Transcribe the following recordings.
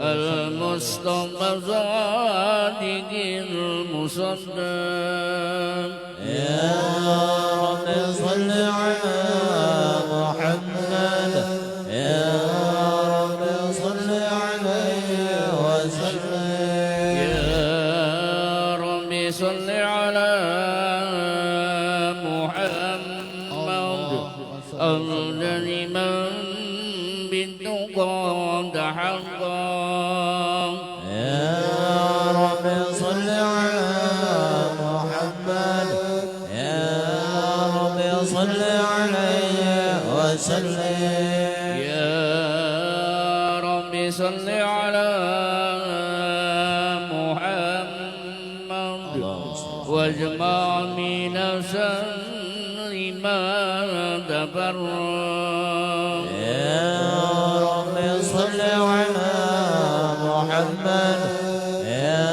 المصطفى صادق المصدق يا رب صل على محمد يا رب صل عليه وسلم يا رب صل على محمد أفضل من بالتقى تحقق يا رب صل على محمد يا رب صل عليه وسلم يا رب صل على محمد واجمعني نفسا لما تفرق يا رب صل على محمد يا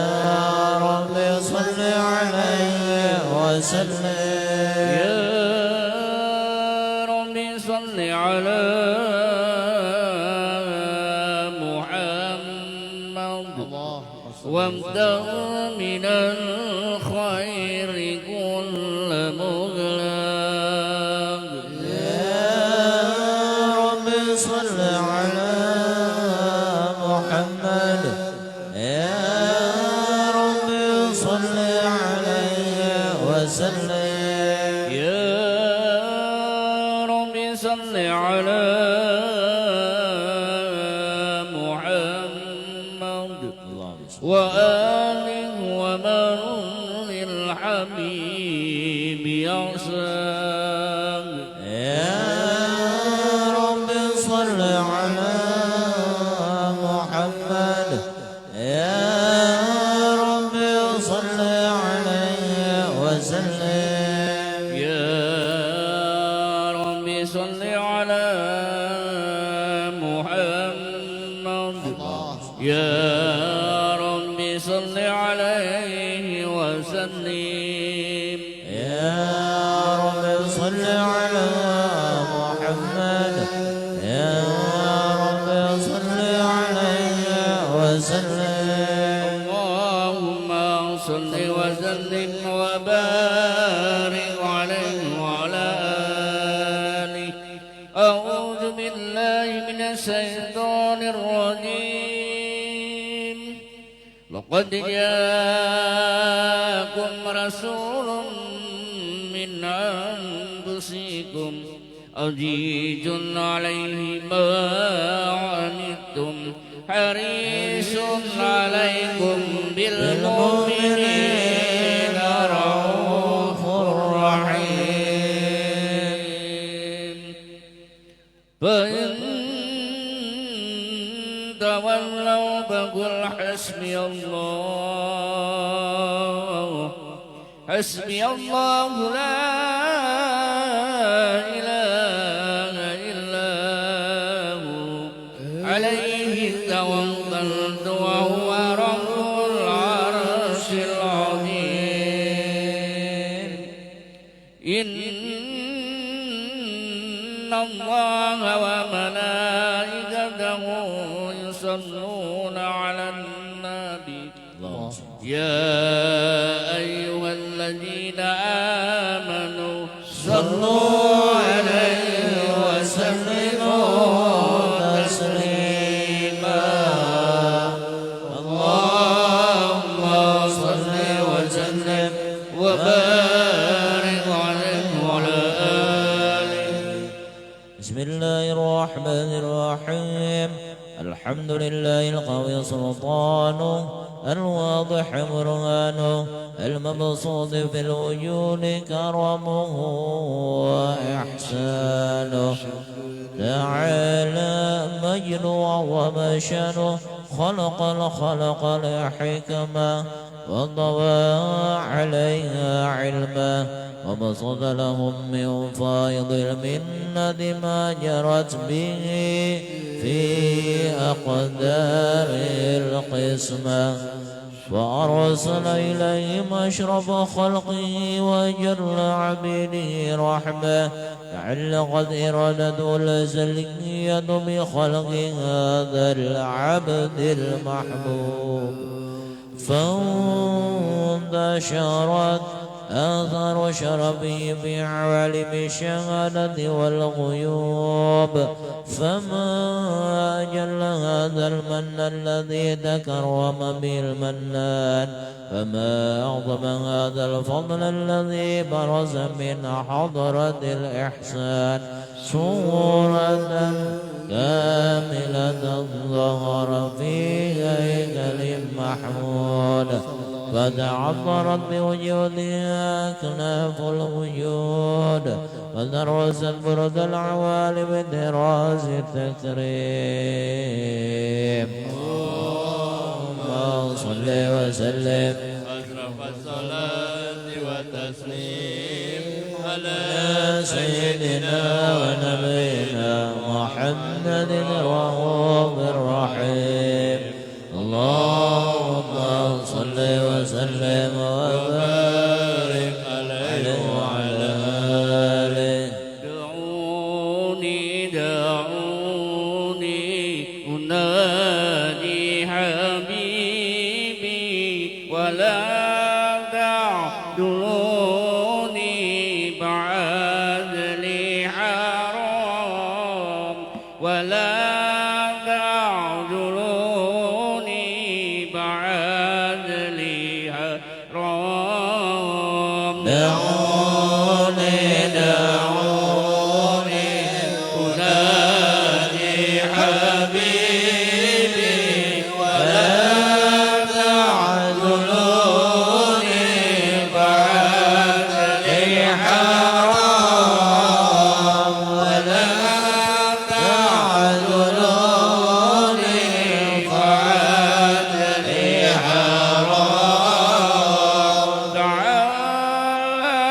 رب صل عليه وسلم يا رب صل على محمد وابدأ من الخير كل مغلق يا رب صل على محمد يا رب صل عليه وسلم يا رب صل على محمد وآله ومن للحبيب يصل يا رب صل على محمد يا رب صل عليه وسلم يا رب صل على محمد يا رب صل عليه وسلم يا رب صل على محمد يا رب صل عليه وسلم اللهم صل وسلم وبارك عليه وعلى آله أعوذ بالله من الشيطان الرجيم لقد جاءكم رسول من أنفسكم عزيز عليه ما عنتم حريص عليكم بالمؤمنين رؤوف رحيم فإن تولوا فقل حسبي الله حسبي الله لا إله إلا هو عليه توكلت وهو رب العرش العظيم إن الله وملائكته يصلون على النبي يا أيها الذين آمنوا صلوا عليه وسلموا تسليما اللهم صل وسلم وبارك عليه وعلى آله بسم الله الرحمن الرحيم الحمد لله القوي سلطانه الواضح برهانه المبسوط في الوجود كرمه وإحسانه تعالى مجد ومشانه خلق الخلق لحكمة وضوى عليها علما وبسط لهم من فائض المنة ما جرت به في أقدار القسمة وأرسل إليهم أشرف خلقه وأجل عبيده رحمة، تعلقت إرادته الأزلية بخلق هذا العبد المحبوب، فانتشرت آثار شرفه في عوالم الشهادة والغيوب. فما أجل هذا المن الذي تكرم به المنان، فما أعظم هذا الفضل الذي برز من حضرة الإحسان، صورة كاملة ظهر في هيكل محمود، فتعطرت بوجودها أكناف الوجود، ودرست برد العوالم دراز التكريم. اللهم صل وسلم أشرف الصلاة والتسليم على سيدنا ونبينا محمد الرؤوف الرحيم. اللهم صل وسلم وبارك عليه وعلى آله. دعوني أنادي حبيبي ولا تعذروني بعد لي حرام، ولا تعذروني بعد لي حرام. دعوني أنادي حبيبي ولا تعذروني بعد لي حرام، ولا تعذروني بعد لي حرام. تعالى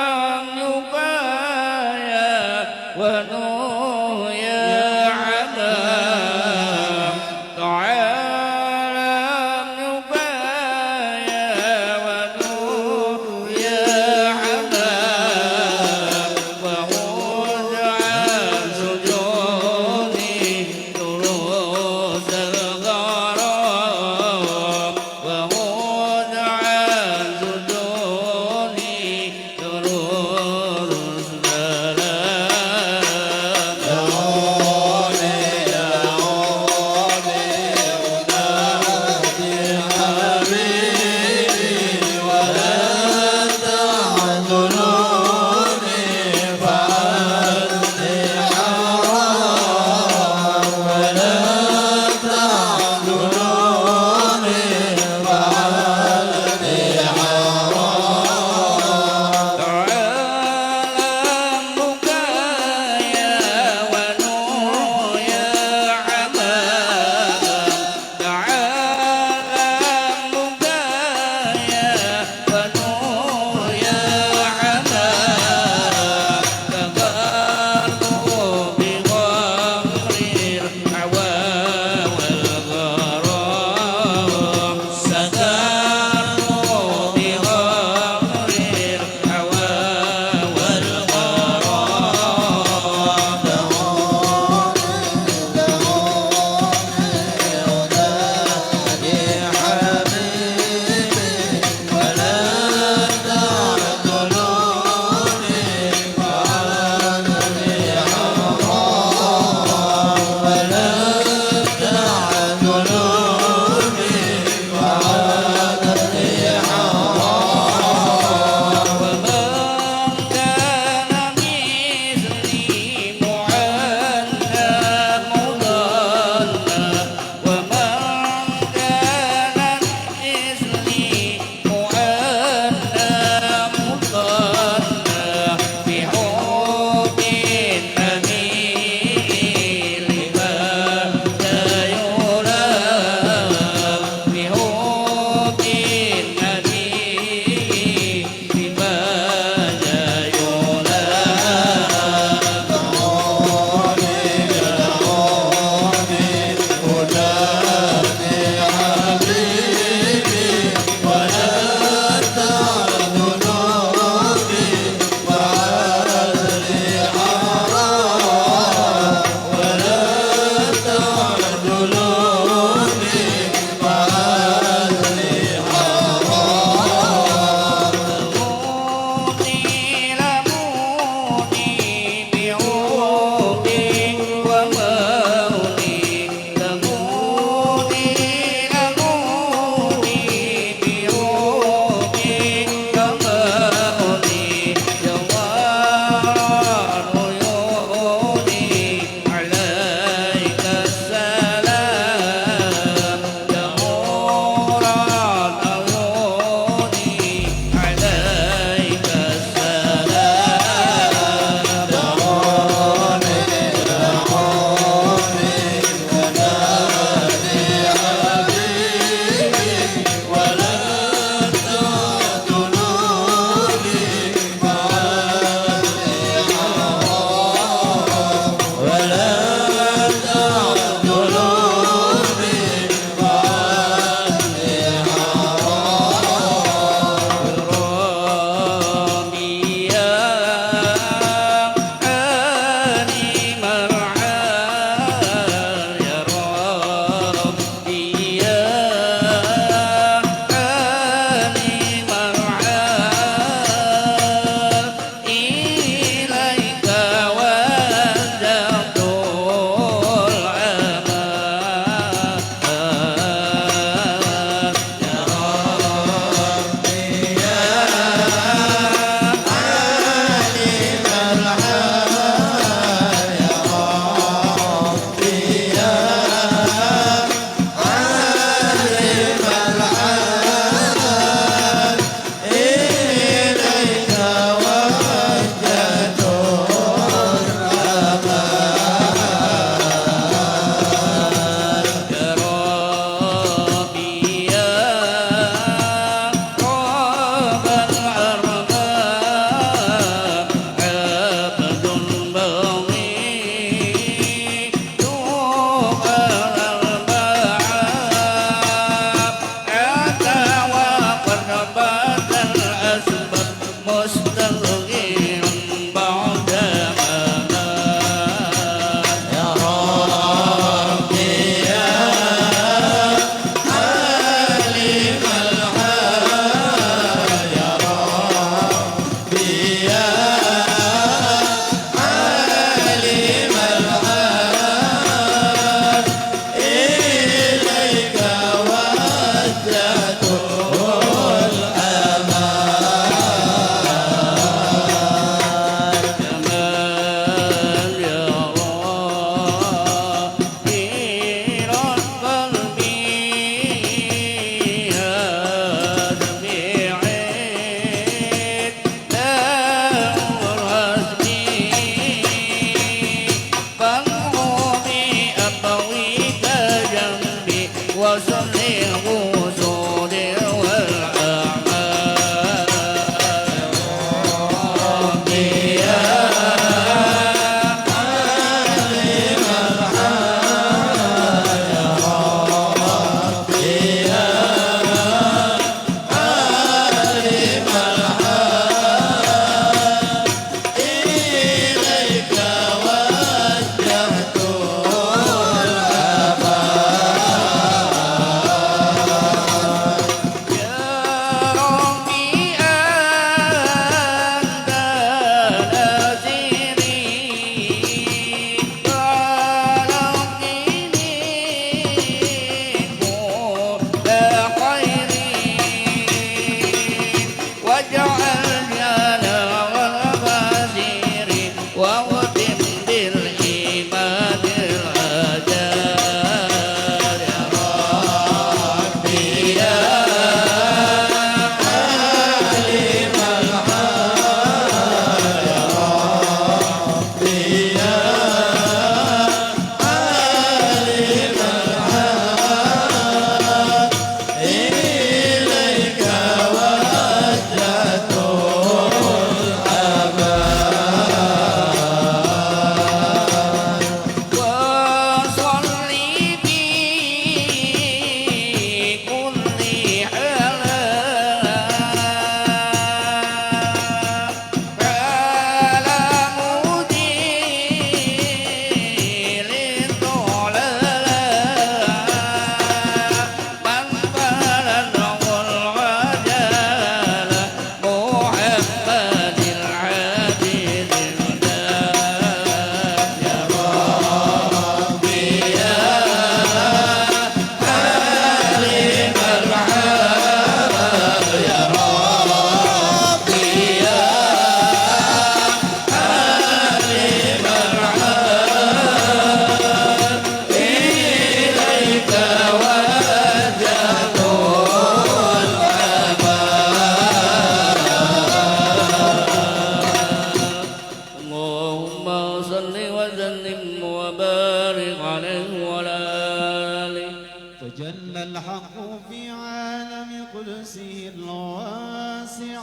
تجلى الحق في عالم قدسه الواسع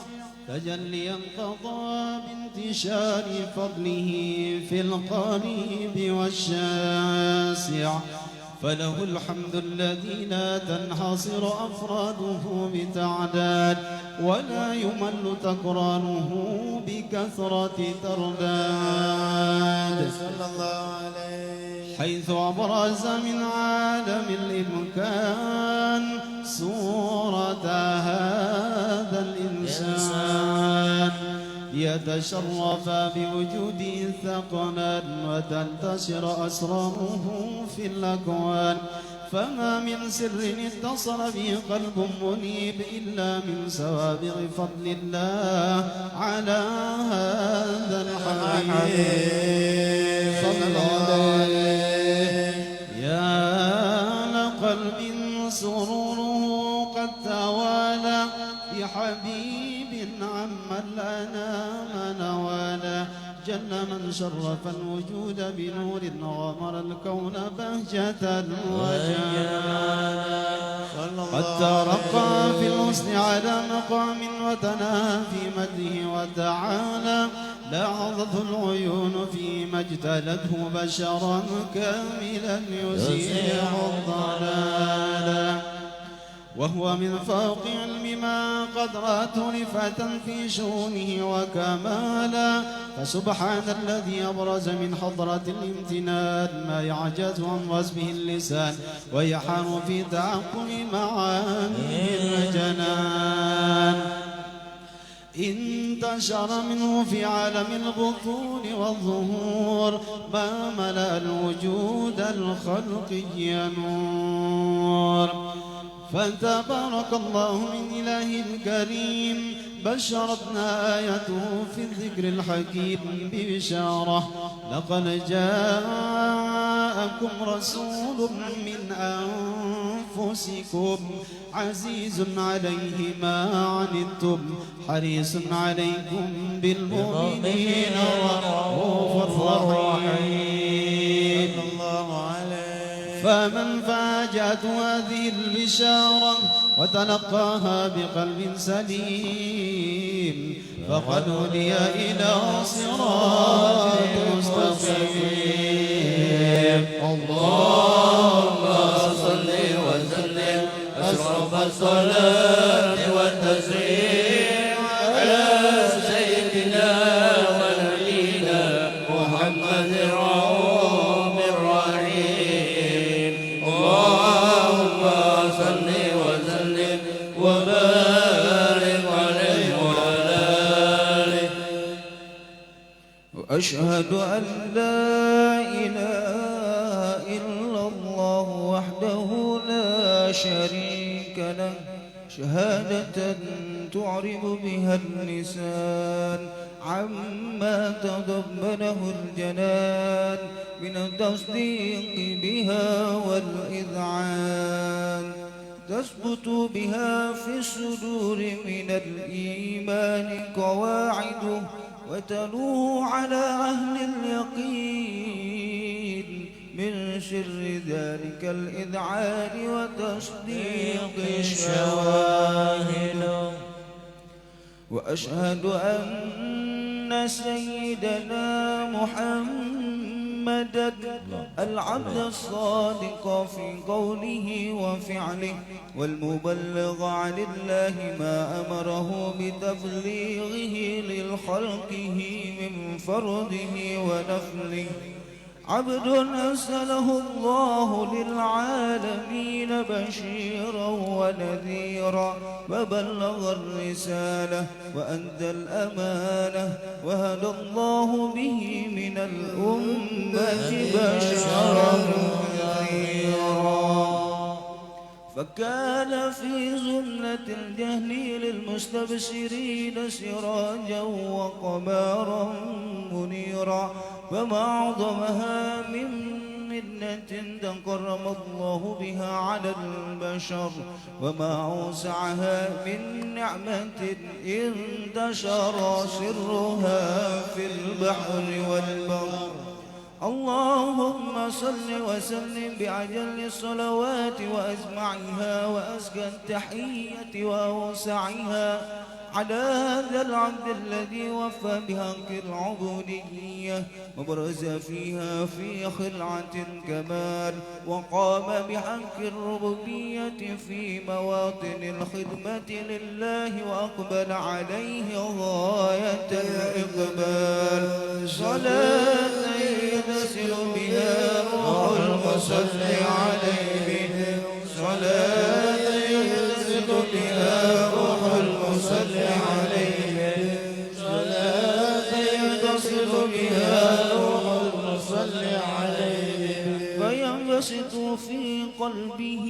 تجليا قضى بانتشار فضله في القريب والشاسع فله الحمد الذي لا تنحصر أفراده بتعداد ولا يمل تقرانه بكثرة ترداد صلى الله عليه حيث أبرز من عالم الإمكان صورة هذا الإنسان يتشرف بوجوده ثقلا وتنتشر أسراره في الأكوان فما من سر اتصل به قلب منيب إلا من سوابغ فضل الله على هذا الحبيب صلى الله عليه يا لقلب سروره قد توالى بحبيب عم الأنام نوالا جل من شرف الوجود بنور غمر الكون بهجة وجمالا قد ترقى في الحسن على مقام وتناهى في مجده وتعالى لعظته العيون فيما اجتلته بشرا كاملا يزيح الضلالا وهو من فوق علم ما قد رأته رفعة في شؤونه وكمالا فسبحان الذي أبرز من حضرة الامتنان ما يعجز عن وصفه اللسان ويحان في تعقل معاني الجنان انتشر منه في عالم البطون والظهور ما ملأ الوجود الخلقي نور فتبارك الله من إله الكريم بشرتنا آيته في الذكر الحكيم ببشارة لقد جاءكم رسول من أنفسكم عزيز عليه ما عنتم حريص عليكم بالمؤمنين رؤوف رحيم فمن فاجأت هذه البشارة وتلقاها بقلب سليم فقد هدي إلى صراط مستقيم اللهم صل وسلم أشرف الصلاة والتسليم على سيدنا ونبينا محمد الرؤوف الرحيم اللهم صل وسلم وبارك عليه وعلى آله وأشهد أن لا إله إلا الله وحده لا شريك له شهادة تعرب بها اللسان عما تضمنه الجنان من التصديق بها والإذعان تثبت بها في الصدور من الإيمان قواعده وتلوه على أهل اليقين من سر ذلك الإذعان وتصديق الشواهد وأشهد أن سيدنا محمدا العبد الصادق في قوله وفعله والمبلغ عن الله ما أمره بتبليغه للخلقه من فرده ونفله عبد أرسله الله للعالمين بشيرا ونذيرا وبلغ الرسالة وأدى الأمانة وهدى الله به من الأمة بشرا نذيرا فكان في زمرة الجهل للمستبشرين سراجا وقمارا منيرا وما أعظمها من منة تكرم الله بها على البشر وما أوسعها من نعمة انتشر سرها في البحر والبر اللهم صل وسلم بأجل الصلوات وأجمعها وأزكى التحية وأوسعها على هذا العبد الذي وفى بحق العبودية وبرز فيها في خلعة الكمال وقام بحق الربوبية في مواطن الخدمة لله وأقبل عليه غاية الإقبال صلاة يتصل بها روح المصلي عليه صلاة يتصل بها روح المصلي عليه صلاة يتصل بها روح المصلي عليه فينبسط في قلبه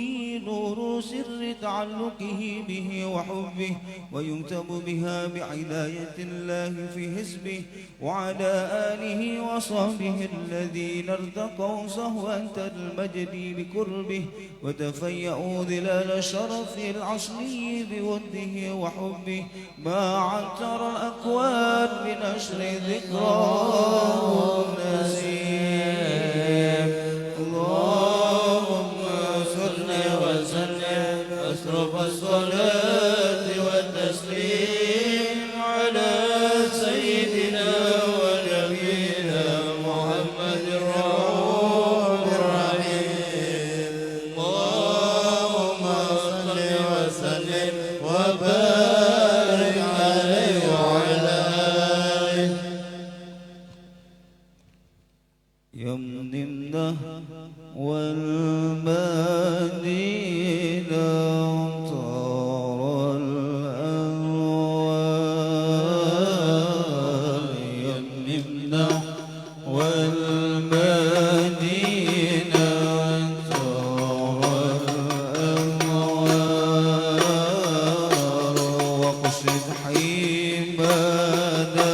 نور سر تعلقه به وحبه ويكتب بها بعناية الله في حزبه وعلى آله وصحبه الذين ارتقوا صهوة المجد بقربه وتفيأوا ظلال الشرف العصمي بوده وحبه ما عطر الأكوان بنشر ذكراه النسيم اللهم صل وسلم أشرف الصلاة والتسليم على سيدنا ونبينا محمد الرؤوف الرحيم اللهم صل وسلم وبارك عليه وعلى آله يمنمنا والمدينة طار الأنوار يمنمنا والمدينة طار الأنوار وقصد حيمانا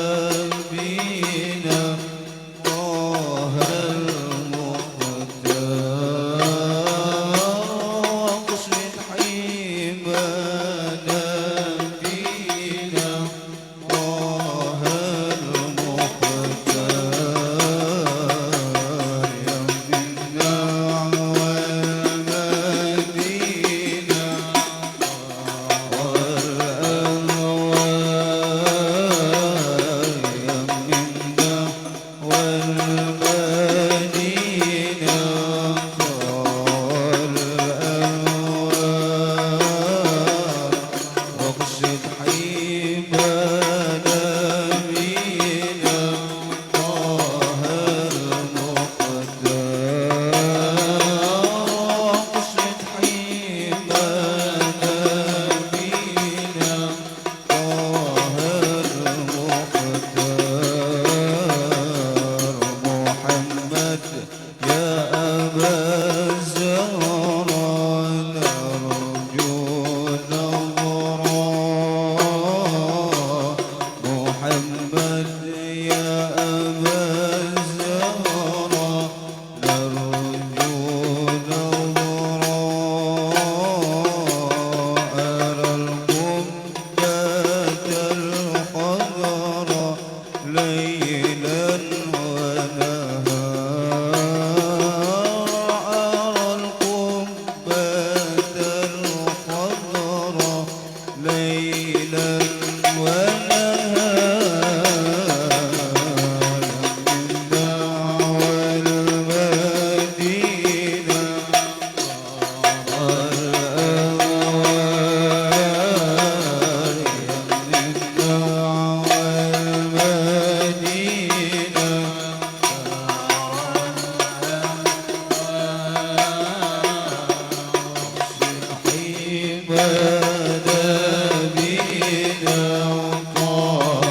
بنا طه وقصد حيمانا بنا طه المختار يمنا والمدينة والأنوار يمنا والمدينة والأنوار وقصد حيمانا بنا طه المختار وقصد حيمانا بنا طه المختار محمد يا أبا الزهراء نرجو نظرا محمد يا أبا الزهراء نرجو نظرا أرى القبة الخضراء ليلا ونهارا أرى القبة الخضراء ليلا ونهارا يمنا والمدينة والأنوار يمنا والمدينة حيمانا بنا طه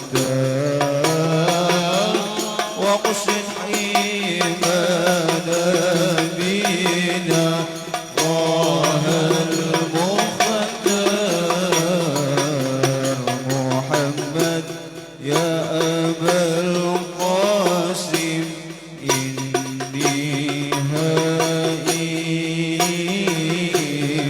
المختار وقصد حيمانا بنا طه المختار محمد يا أبا القاسم إني هائم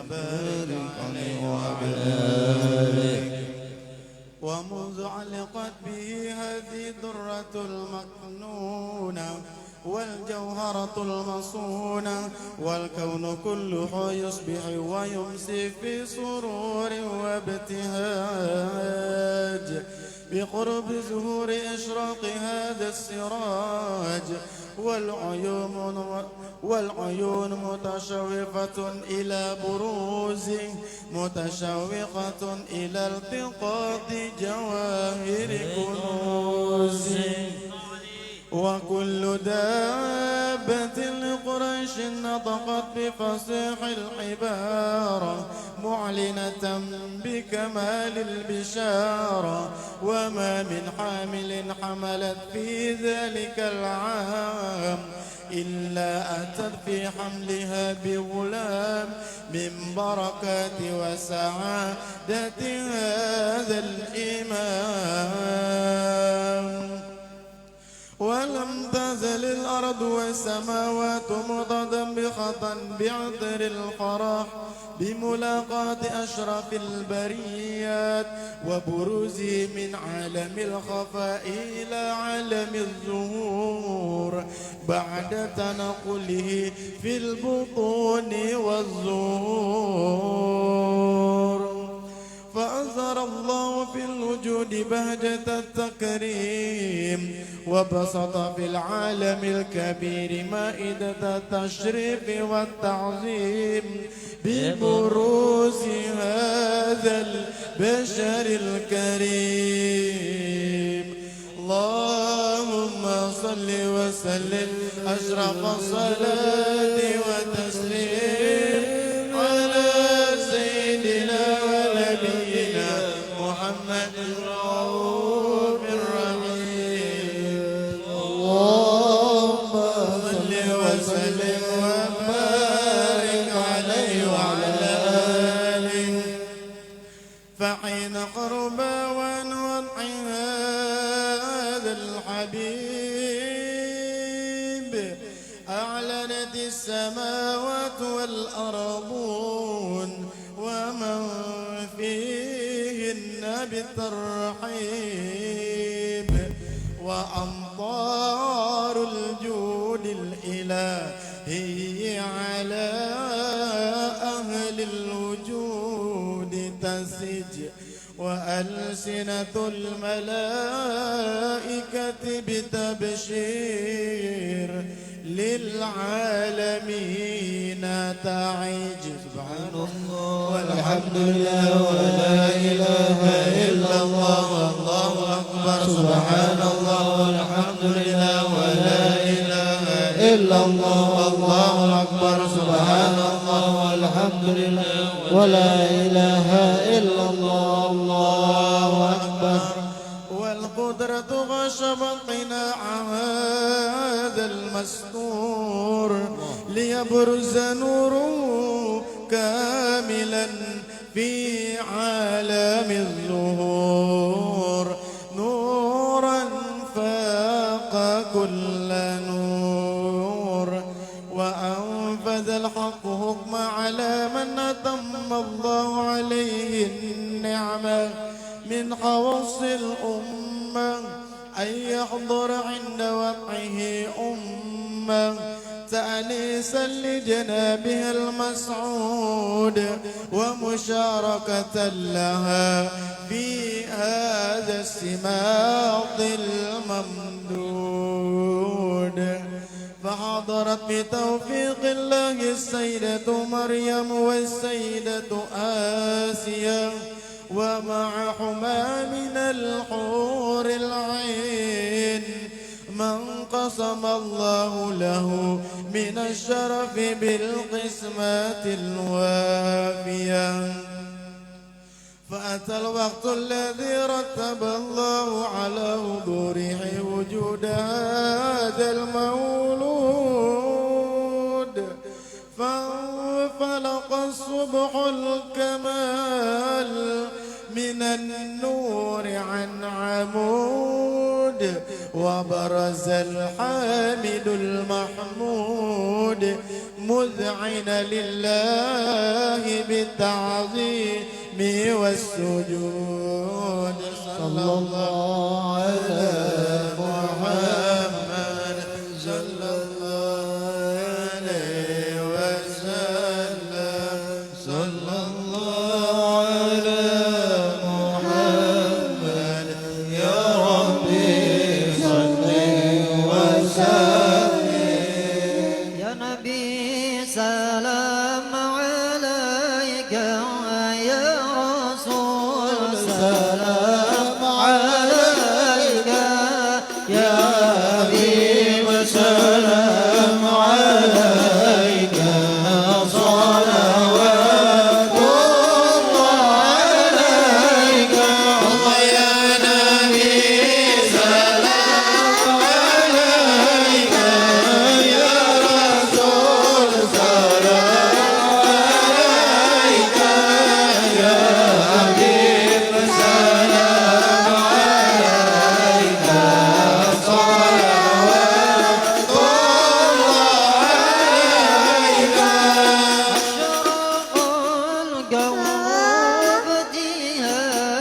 وبارك عليه وعلى آله. ومنذ علقت به هذه الدرة المكنونة والجوهرة المصونة والكون كله يصبح ويمسي في سرور وابتهاج بقرب ظهور إشراق هذا السراج والعيون متشوفة إلى بروزه متشوقة إلى التقاط جواهر كنوزه وكل دابة لقريش نطقت بفصيح العبارة معلنة بكمال البشارة وما من حامل حملت في ذلك العام إلا أتت في حملها بغلام من بركات وسعادة هذا الإمام. ولم تزل الأرض والسماوات متضبخة بعطر الفرح بملاقاة أشرف البريات وبروزه من عالم الخفاء إلى عالم الظهور بعد تنقله في البطون والظهور. فأظهر الله في الوجود بهجة التكريم وبسط في العالم الكبير مائدة التشريف والتعظيم ببروز هذا البشر الكريم. اللهم صل وسلم أشرف الصلاة وتسليم على سيدنا ونبينا محمد الرؤوف الرحيم. اللهم صل وسلم وبارك عليه وعلى آله. فحين قرب وانوضع هذا الحبيب أعلنت السماوات والأرضون ومن فيهن بالترحيب وأمطار الجود الإلهي على أهل الوجود تسج وألسنة الملائكة بتبشير للعالمين تعج. سبحان الله والحمد لله ولا إله إلا الله والله أكبر. سبحان الله والحمد لله ولا إله إلا الله والله أكبر. سبحان الله والحمد لله ولا إله إلا الله الله أكبر. والقدرة غشبت قناع هذا المستور ليبرز نوره كاملا في عالم الظهور نورا فاق كل نور وأنفذ الحق حكم على من أتم الله عليه النعمة من خواص الأمة أن يحضر عند وقعه أمة تأنيسا لجنابها المسعود ومشاركة لها في هذا السماط الممدود. فحضرت بتوفيق الله السيدة مريم والسيدة آسيا ومعهما من الحور العين من قسم الله له من الشرف بالقسمات الوافية. فأتى الوقت الذي رتب الله على حضوره وجود هذا المولود فانفلق الصبح الكمال من النور عن عمود وبرز الحامد المحمود مذعنا لله بالتعظيم والسجود صلى الله على محمد صلى الله عليه وسلم صلى الله على محمد يا ربي صل وسلم يا نبي سلام عليك يا رسول سلام عليك يا حبيب سلام عليك صلوات الله عليك الله يا نبي سلام عليك يا رسول سلام عليك يا حبيب سلام عليك صلوات الله عليك أشرق القلب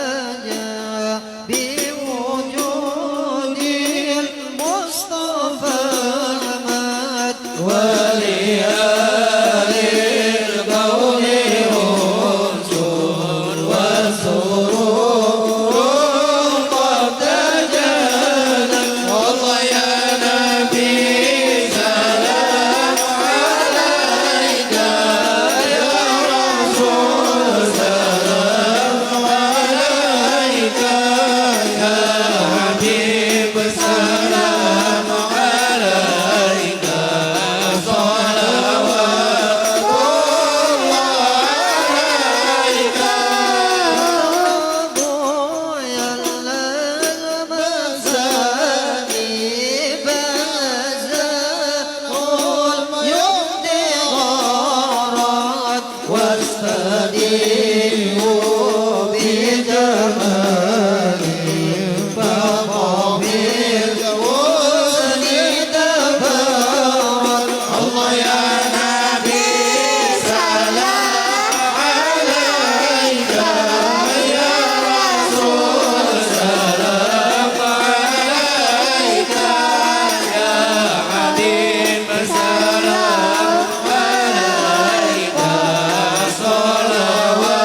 ابتهاجا بوجود المصطفى أحمد ولآل القول أنس وسرور قد تجلت والله يا نبي سلام عليك يا رسول سلام عليك يا حبيب سلام عليك صلوات الله عليك يا المساني بزل يمضي غارات واستديموا بجمالي فقبل وسند فرد الله يا نبي سلام عليك يا رسول سلام عليك يا حبيب سلام عليك صلوات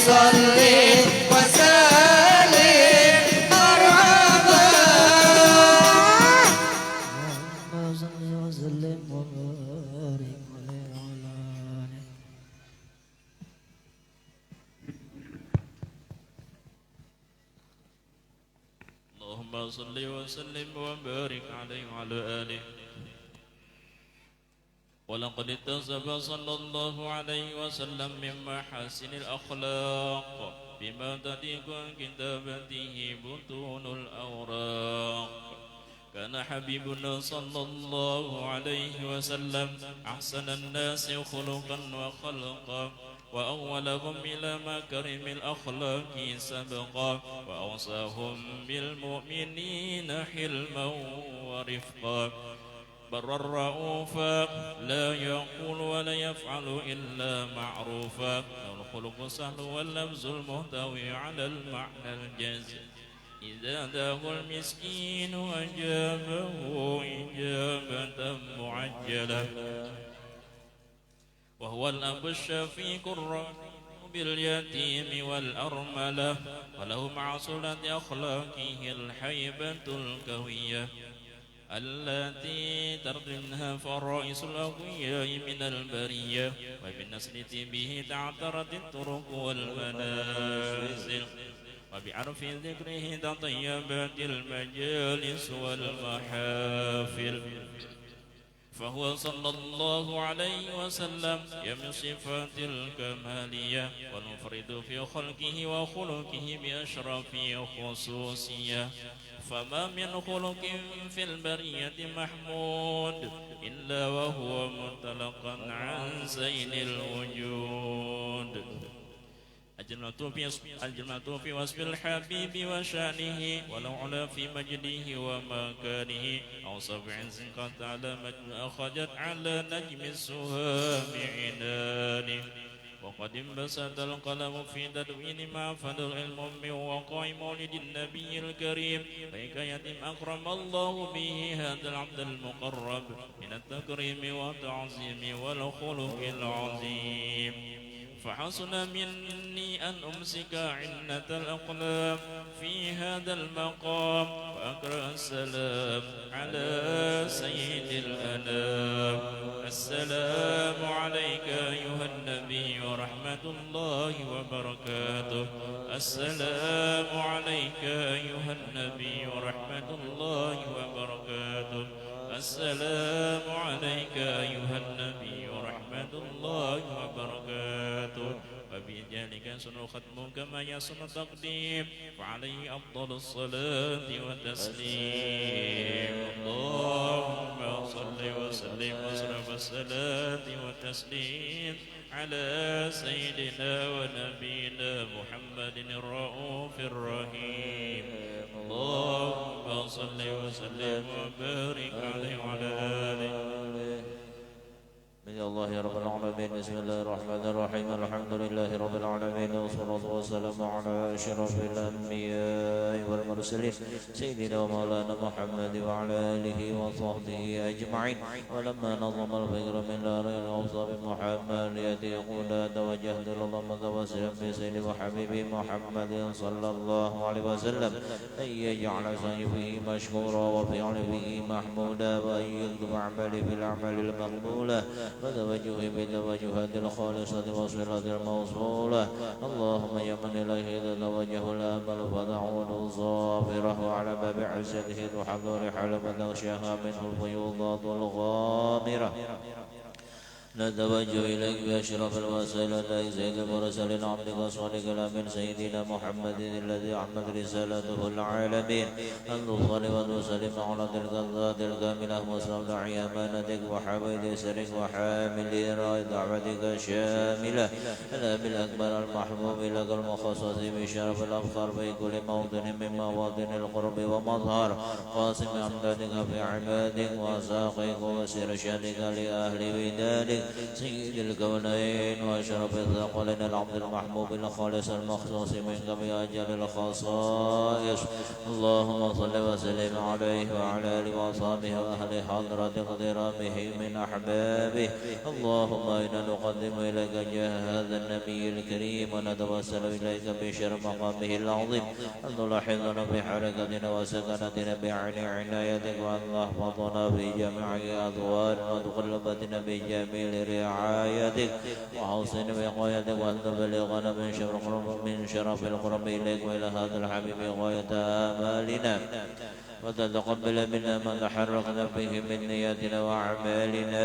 صلي وسلم مرحبا اللهم صل وسلم وبارك عليه وعلى آله اللهم صل وسلم وبارك عليه وعلى آله. ولقد اتصف صلى الله عليه وسلم من محاسن الأخلاق بما تليق كتابته بطون الأوراق. كان حبيبنا صلى الله عليه وسلم أحسن الناس خلقا وخلقا وأولهم إلى مكارم الأخلاق سبقا وأوصاهم بالمؤمنين حلما ورفقا برا رؤوفا لا يقول ولا يفعل إلا معروفا له الخلق سهل واللفظ المحتوي على المعنى الجازم إذا داه المسكين أجابه إجابة معجلة وهو الأب الشفيق الرحيم باليتيم والأرملة وله مع سلة أخلاقه الحيبة الكوية التي ترضي منها فرائس الأقوياء من البرية وبالنسل به تعثرت الطرق والمنازل وبعرف ذكره تطيبت المجالس والمحافل فهو صلى الله عليه وسلم يمن صفات الكمالية والمفرد في خلقه وخلقه بأشرف خصوصية فما من خلق في البرية محمود إلا وهو منطلقا عن زين الوجود الجنة في وصف الحبيب وشأنه ولو علا في مجده ومكانه أو سبع قد علمت أخذت على نجم السهام عنانه وقد انبسط القلم في تدوين ما فضل العلم من وقع مولد النبي الكريم حكاية أكرم الله به هذا العبد المقرب من التكريم والتعظيم والخلق العظيم فحسن مني أن أمسك عنة الأقلام في هذا المقام وأقرأ السلام على سيد الأنام السلام عليك أيها النبي ورحمة الله وبركاته السلام عليك أيها النبي ورحمة الله وبركاته السلام عليك أيها النبي ورحمة الله وبركاته وبذلك يسن ختم كما يسن تقديم وعليه أفضل الصلاة والتسليم اللهم صل وسلم وصرف الصلاة والتسليم على سيدنا ونبينا محمد الرؤوف الرحيم اللهم صل وسلم وبارك عليه وعلى آله من الله رب العالمين بسم الله الرحمن الرحيم الحمد لله رب العالمين والصلاة والسلام على أشرف الأنبياء والمرسلين سيدنا ومولانا محمد وعلى آله وصحبه أجمعين ولما نظم الفكر من دار الأوصاف محمد يقول توجهت الله متوسلا بسيد وحبيبي محمد صلى الله عليه وسلم أن يجعل سيفه مشكورا وفعله محمودا وأن يكتب عملي في الأعمال المقبولة وتوجهي بالتوجهات الخالصة والصلة الموصولة اللهم يا من إليه إذا توجه الأمل فتعود صافرة وعلى باب عزته تحضر حلم تغشاها منه الفيوضات الغامرة نتوجه إليك بأشرف الوسائل سيد المرسلين عبدك وصالح الأمين سيدنا محمد الذي عمت رسالته العالمين أن تصلي وتسلم على تلك الذات الكاملة وصلى أمانتك وحميد سرك وحامل راية دعوتك الشاملة الأمين الأكبر المحبوب لك المخصص بشرف الأبصار في كل موطن من مواطن القرب ومظهر قاسم أمدادك في عبادك وساقك وسرشادك لأهل بدادك سيد الكونين وأشرف الثقلين العبد المحبوب الخالص المخصوص منك بأجل الخصائص اللهم صل وسلم عليه وعلى آله وأصحابه وأهل حضرة اقترابه من أحبابه اللهم إنا نقدم إليك جاه هذا النبي الكريم ونتوسل إليك بشر مقامه العظيم أن تلاحظنا بحركتنا وسكنتنا بعين عنايتك وأن تحفظنا في جميع أدوارنا وتقلبتنا بجميل رعايتك وحسن وقايتك وأن تبلغنا من شرف القرب إليك وإلى هذا الحبيب غاية آمالنا وتتقبل منا ما تحركنا به من نياتنا وأعمالنا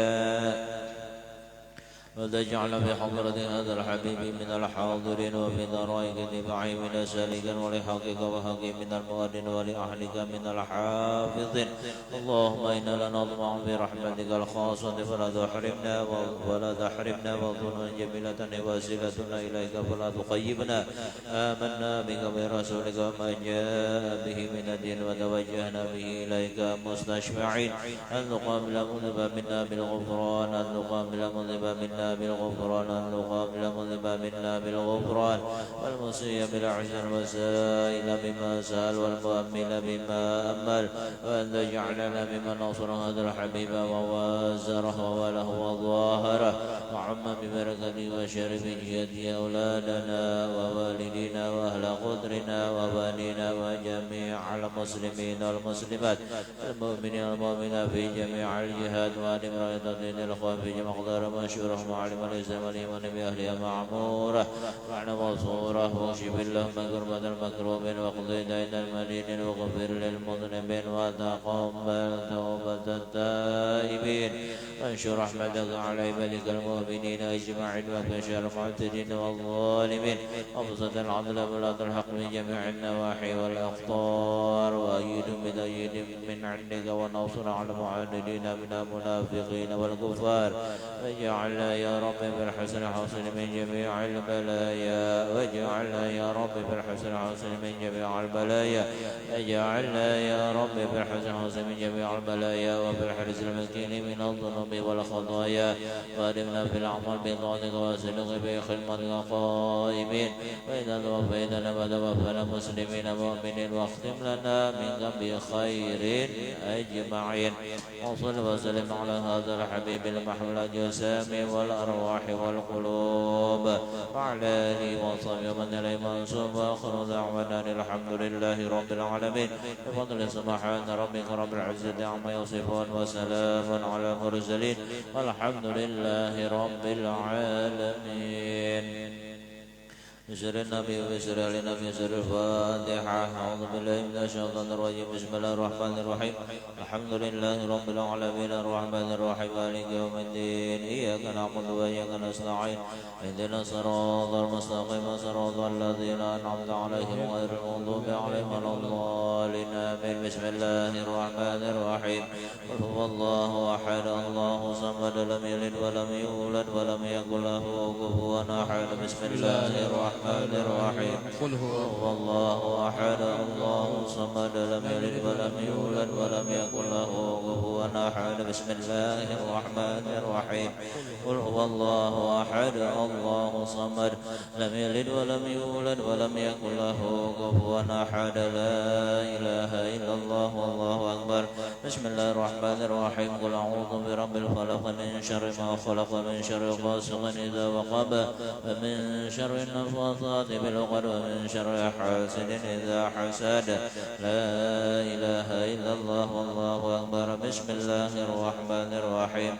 وتجعل في حضرة هذا الحبيب من الحاضرين وفي ذرائك تبعي من سالكا ولحقك وحقي من المؤذن ولأهلك من الحافظين اللهم إنا لنطمع في رحمتك الخاصة فلا تحرمنا وظنون جميلة وسيلتنا إليك فلا تخيبنا آمنا بك برسولك وما جاء به من الدين وتوجهنا به إليك مستشفعين أن نقابل مذنب منا بالغفران أن نقابل مذنب منا بالغفران أن نقابل مذنب منا بالغفران والمسيء بالعزر والسائل بما سأل والمؤمل بما أمل وأن تجعلنا بمن نصر هذا الحبيب ووازره وله وظاهره وعم ببركته وشرف جهة أولادنا ووالدينا وأهل قدرنا وبنينا وجميع المسلمين والمسلمات المؤمنين والمؤمنات في جميع الجهات وأن امرأة دين الأخوان في مقدار مشهوره وعلم الإسلام والإيمان بأهلها معمورة وعن منصوره واكشف اللهم كربة المكروبين واقضي دين المدين وغفر للمذنبين وتقبل توبة التائبين وانشر رحمتك على عبادك المؤمنين أجمعين وكشر المعتدين والظالمين وابسط العدل ولا تلحق من جميع النواحي والأقطار وأيد بتأييد من عندك ونصر على المعاندين من المنافقين والكفار واجعلنا يا رب بالحسن حاصل من جميع البلايا واجعلنا يا رب بالحسن حاصل من جميع البلايا اجعلنا يا رب بالحسن حاصل من جميع البلايا وبالحرز المكين من الذنوب والخطايا وارمنا في الأعمال بطاعتك واسلك بخدمتك قائمين وإذا توفيتنا وتوفنا مسلمين مؤمنين واختم لنا منك بخير أجمعين وصل وسلم على هذا الحبيب المحمول الجسام والأرواح والقلوب وعلى آله وصحبه ومن إليه منسوب وآخر دعوانا الحمد لله رب العالمين بفضل سبحان ربك رب العزة عما يصفون وسلام على المرسلين والحمد لله رب العالمين بسر النبي وبسر آل النبي بسر الفاتحة أعوذ بالله من الشيطان الرجيم بسم الله الرحمن الرحيم الحمد لله رب العالمين الرحمن الرحيم مالك يوم الدين إياك نعبد وإياك نستعين اهدنا الصراط المستقيم صراط الذين أنعمت عليهم غير المغضوب عليهم ولا الضالين آمين بسم الله الرحمن الرحيم قل هو الله أحد الله الصمد لم يلد ولم يولد ولم يكن له كفوا أحد بسم الله الرحمن الرحيم قل هو الله أحد الله الصمد لم يلد ولم يولد ولم يكن له كفوا أحد بسم الله الرحمن الرحيم قل هو الله أحد الله الصمد لم يلد ولم يولد ولم يكن له كفوا أحد لا إله إلا الله والله أكبر بسم الله الرحمن الرحيم قل أعوذ برب الفلق من شر ما خلق من شر غاسق إذا وقب ومن شر النفاثات بالعقد ومن شر حاسد إذا حسد لا إله إلا الله والله أكبر بسم الله الرحمن الرحيم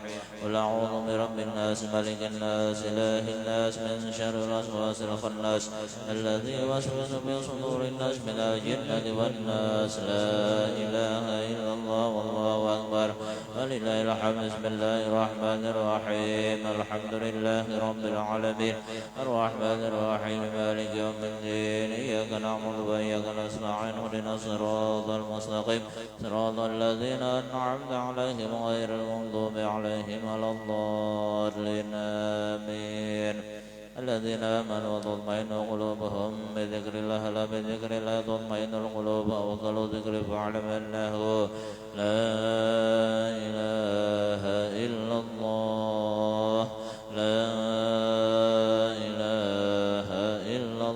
قل أعوذ برب الناس ملك الناس إله الناس من شر الوسواس الخناس الذي يوسوس في صدور الناس من الجنة والناس لا إله إلا الله والله أكبر ولله الحمد بسم الله الرحمن الرحيم الحمد لله رب العالمين الرحمن الرحيم مالك يوم الدين إياك نعبد وإياك نستعين اهدنا الصراط المستقيم صراط الذين أنعمت عليهم غير المغضوب عليهم ولا الضالين آمين الذين آمنوا وتطمئن قلوبهم بذكر الله لا بذكر الله تطمئن القلوب وقالوا ذكر فاعلم أنه لا إله إلا الله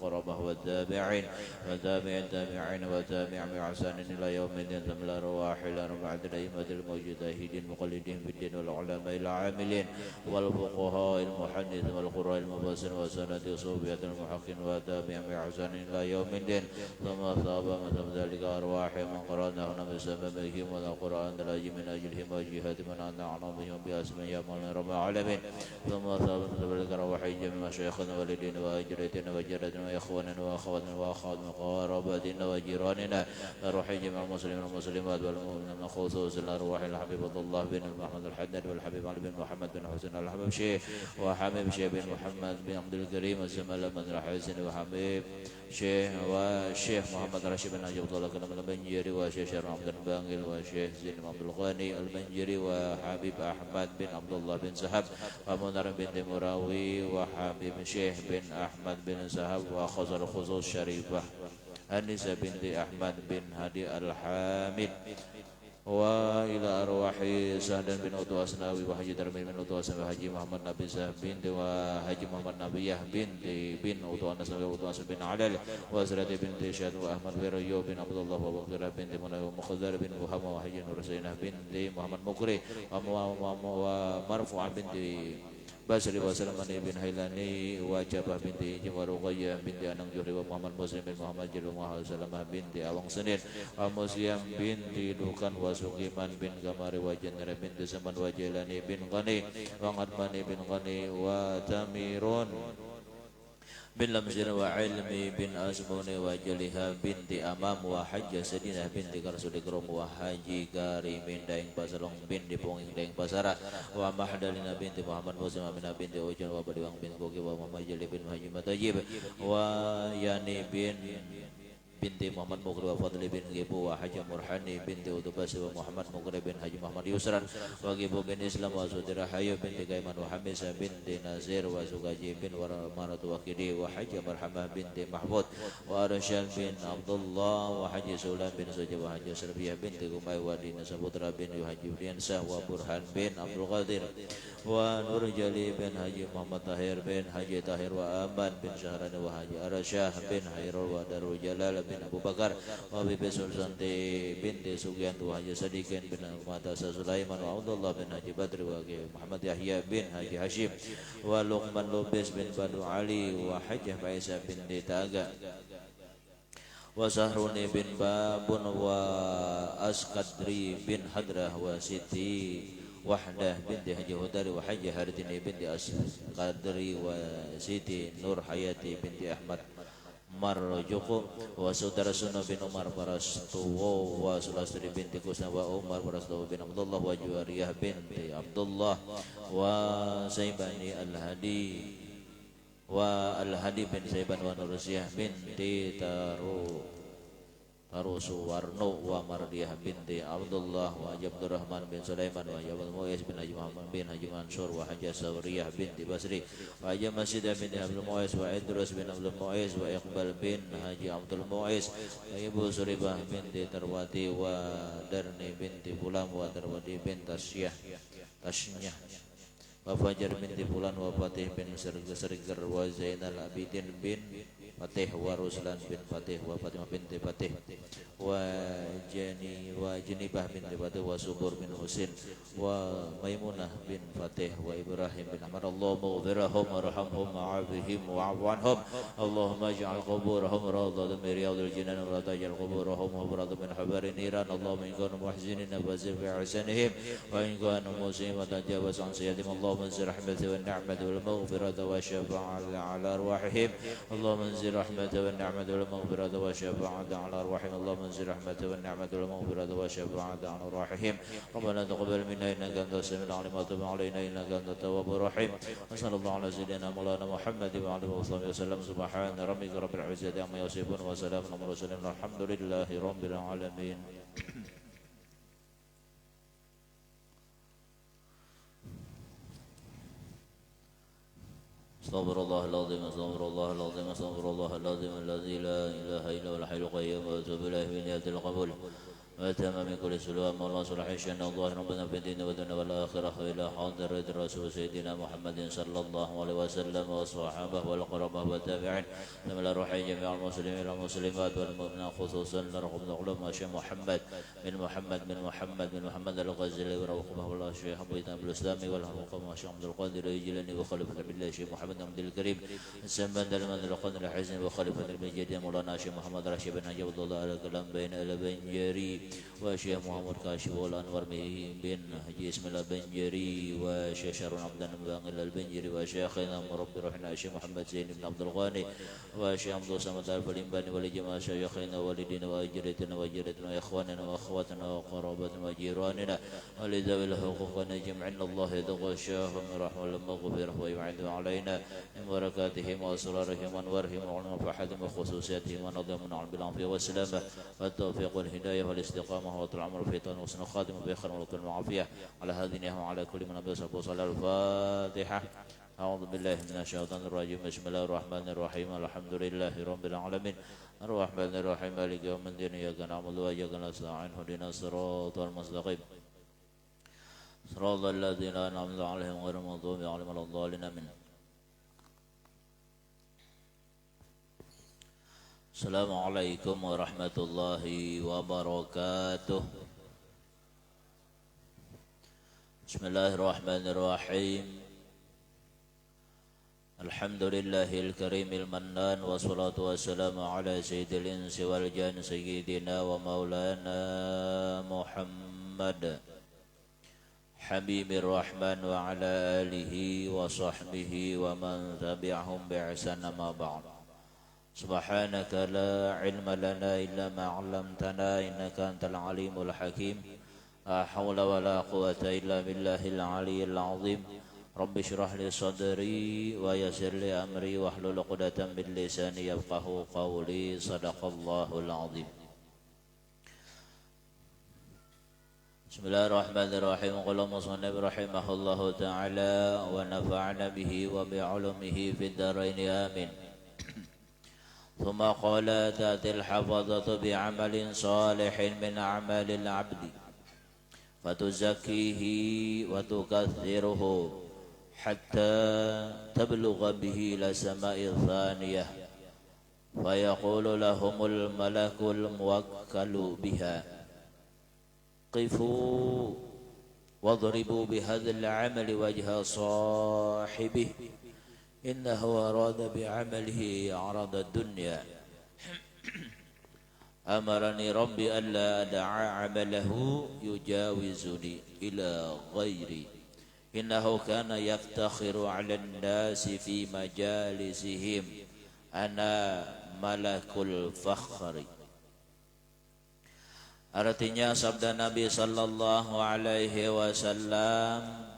القربة والتابعين وتابع التابعين وتابع بإحسان إلى يوم الدين ثم الأرواح إلى أربعة الأئمة المجتهدين مقلدين في الدين والعلماء العاملين والفقهاء المحدث والقراء المفسرين وسنة صوفية المحققين وتابع بإحسان إلى يوم الدين ثم ثاب مثل ذلك أرواح من قرأناه بسببهم والقرآن الأجل من أجلهم وجهة من أنعم بهم بأسماء يا مولانا رب العالمين ثم ثاب مثل ذلك أرواح جميع مشايخنا والدين وأجرتنا وجردنا وإخواننا وأخواتنا وأخواتنا وقراباتنا وجيراننا أرواح جميع المسلمين والمسلمات والمؤمنين خصوصا الأرواح الحبيب الله بن محمد الحداد والحبيب علي بن محمد بن حسين الحبيب شيخ وحبيب شيخ بن محمد بن عبد الكريم الزمال بن الحسين وحبيب شيخ وشيخ محمد رشيد بن عبد الله كلام البنجري وشيخ شرف عبد الباقل وشيخ زين عبد الغني البنجري وحبيب أحمد بن عبد الله بن سحب ومنار بن مراوي وحبيب شيخ بن أحمد بن سحب وخزر خصوص شريفة أنسة بنت أحمد بن هادي الحامد وإلى أرواح سهدان بن أتو أسناوي وحجي درمين بن أتو أسناوي وحجي محمد نبي سهب بنت وحجي محمد نبية بنت بن أتو أسناوي وأتو أسناوي بن علال وأسرة بنت شاد وأحمد ويريو بن عبد الله وبكرة بنت منى ومخزر بن محمد وحجي نور سينة بنت محمد مكري ومرفوع بنت Basri wa Salamani bin Hailani wa Jabah binti Jimwa Ruqayyah binti Anang Juhri wa Muhammad Muslim bin Muhammad Jalul Muhammad Salamah binti Awang Senin wa Musyam binti Dukan wa Sukiman bin Gamari wa Jannara binti Saman wa Jailani bin Ghani wa Ngadmani bin Ghani wa Tamirun bin Lamzir wa Ilmi bin Asmuni wa Jaliha binti Amam wa Hajjah Sadinah binti Karsulikrum wa Haji Karimin Daeng Pasarong binti Punging Daeng Pasara wa Mahdalina binti Muhammad Muslim Aminah binti Ujan wa Badiwang bin Kogi wa Muhammad Jali bin Haji Matajib wa Yani binti Muhammad Mukri wa Fadli bin Gibu wa Haji Murhani binti Utubasi wa Muhammad Mukri bin Haji Muhammad Yusran wa Gibu bin Islam wa Sudira Hayu binti Gaiman wa Hamisa binti Nazir wa Sugaji bin Maratu Wakidi wa Haji Marhamah binti Mahmud wa Arsyad bin Abdullah wa Haji Sulam bin Suja wa Haji Serbiyah binti Gumay wa Dina Saputra bin Haji Udiansah wa Burhan bin Abdul Qadir wa Nur Jali bin Haji Muhammad Tahir bin Haji Tahir wa Aman bin Syahrani wa Haji Arasyah bin Hairul wa Darul Jalal bin Abu Bakar wa Bibi Sulsanti binti Sugiantu wa Haji Sadiqin bin Matasa Sulaiman wa Abdullah bin Haji Badri wa Muhammad Yahya bin Haji Hashim wa Luqman Lubis bin Badu Ali wa Hajjah Faisah binti Taga wa Sahruni bin Babun wa Askadri bin Hadrah wa Siti Wahdah binti Haji Hudari wa Haji Haridini binti Askadri wa Siti Nur Hayati binti Ahmad Marjuku wa saudara Sunnah bin Umar Parastuwo wa Sulastri binti Kusna wa Umar Parastuwo bin Abdullah wa Juwariyah binti Abdullah wa Saibani Al-Hadi wa Al-Hadi bin Saiban wa Nurusiyah binti Taru Suwarno wa Mardiyah binti Abdullah wa Haji Abdurrahman bin Sulaiman wa Haji Abdul Mu'is bin Haji Muhammad bin Haji Mansur wa Haji Sawriyah binti Basri wa Haji Masjidah binti Abdul Mu'is wa Idrus bin Abdul Mu'is wa Iqbal bin Haji Abdul Mu'is wa Ibu Suribah binti Tarwati wa Darni binti Fulam wa Tarwati bin Tasyah wa Fajar binti Fulan wa Fatih bin Serger wa Zainal Abidin bin Fatih wa Ruslan bin Fatih wa Fatimah binti Fatih wa Jenibah binti Fatih wa Subur bin Husin wa Maimunah bin Fatih wa Ibrahim bin Ahmad. Allahumma ghfirhum warhamhum wa'afihim wa'fu anhum. Allahumma ij'al quburahum rawdatan min riyadil jinan wa la taj'al quburahum hubratan min hubarin niran. Allahumma in kanu muhsinin fazid fi ihsanihim wa in kanu musii'in tajawaz an sayyi'atihim. Allahumma anzil rahmati wan ni'mati wal maghfirata wa syafa'ata 'ala arwahihim. Allahumma anzil رحمة والنعمة والمغفرة والشفاعة على أرواحهم. اللهم انزل رحمة والنعمة والمغفرة والشفاعة على أرواحهم. ربنا تقبل منا إنك أنت السميع العليم وتب علينا إنك أنت التواب الرحيم. وصلى الله على سيدنا مولانا محمد وعلى آله وصحبه وسلم. سبحان ربك رب العزة عما يصفون وسلام على المرسلين والحمد لله رب العالمين. استغفر الله العظيم استغفر الله العظيم استغفر الله العظيم الذي لا اله الا هو الحي القيوم واتوب اليه من نية القبول. وتمام كل سلوى مولا صلح شأن الله ربنا في الدين والدنيا والآخرة إلى حضرة الرسول سيدنا محمد صلى الله عليه وسلم وصحابه والقرباء والتابعين ثم الروح جميع المسلمين والمسلمات والمؤمنين خصوصا لرحم العلماء شيخ محمد بن محمد الغزالي ورحمه الله الشيخ أبو إسحاق الإسلامي والحقوق الشيخ عبد القادر الجيلاني وخليفة بالله الشيخ محمد عبد الكريم السمان دلمان القادر الحسن وخليفة المجيد مولانا الشيخ محمد رشيد بن عجب الله على كلام بين البنجري وشيخ محمد كاشف والأنور بن حجي اسم الله بنجري وشيخ شارون عبد الباقي البنجري وشيخنا مربي روحنا الشيخ محمد زين بن عبد الغني وشيخ عبد الصمد الفليمباني ولجماعة شيخنا والدينا وأجرتنا وإخواننا وأخواتنا وقرابتنا وجيراننا ولذوي الحقوق جمعنا الله يتغشاهم برحمة المغفرة ويعد علينا من بركاتهم وأسرارهم وأنوارهم وعلم فحدهم وخصوصياتهم ونظمنا على بالعافية والسلامة والتوفيق والهداية والاستقامة والعمل في طن وسن خاتم بخير والكل معافية على هذه وعلى كل من أبدا صلى الفاتحة. أعوذ بالله من الشيطان الرجيم. بسم الله الرحمن الرحيم. الحمد لله رب العالمين الرحمن الرحيم مالك يوم الدين إياك نعبد وإياك نستعين اهدنا الصراط المستقيم صراط الذين أنعمت عليهم غير المغضوب عليهم ولا الضالين آمين. Assalamualaikum warahmatullahi wabarakatuh. Bismillahirrahmanirrahim. Alhamdulillahil karimil mannan wassalatu wassalamu ala sayyidil insi wal jan sayyidina wa maulana Muhammad Habibir Rahman wa ala alihi wa sahbihi wa man tabi'ahum bi ihsan ma ba'd. Subhanaka la ilma lana illa ma 'allamtana innaka antal alimul hakim. La haula wa la quwwata illa billahil aliyyil azim. Rabbi shrah li sadri wa yassir li amri wahlul 'uqdatam min lisani yafqahu qawli. Shadaqallahul azim. Bismillahirrahmanirrahim. Qala musannif rahimahullahu ta'ala wa nafa'na bihi wa bi 'ulumihi fid dharain amin. ثم قال تأتي الحفظة بعمل صالح من أعمال العبد فتزكيه وتكثره حتى تبلغ به إلى السماء الثانية فيقول لهم الملك الموكل بها قفوا واضربوا بهذا العمل وجه صاحبه إنه أراد بعمله عرض الدنيا أمرني ربي ألا أدع عمله يجاوزني إلى غيري إنه كان يفتخر على الناس في مجالسهم أنا ملك الفخر. Artinya sabda Nabi sallallahu alaihi wasallam,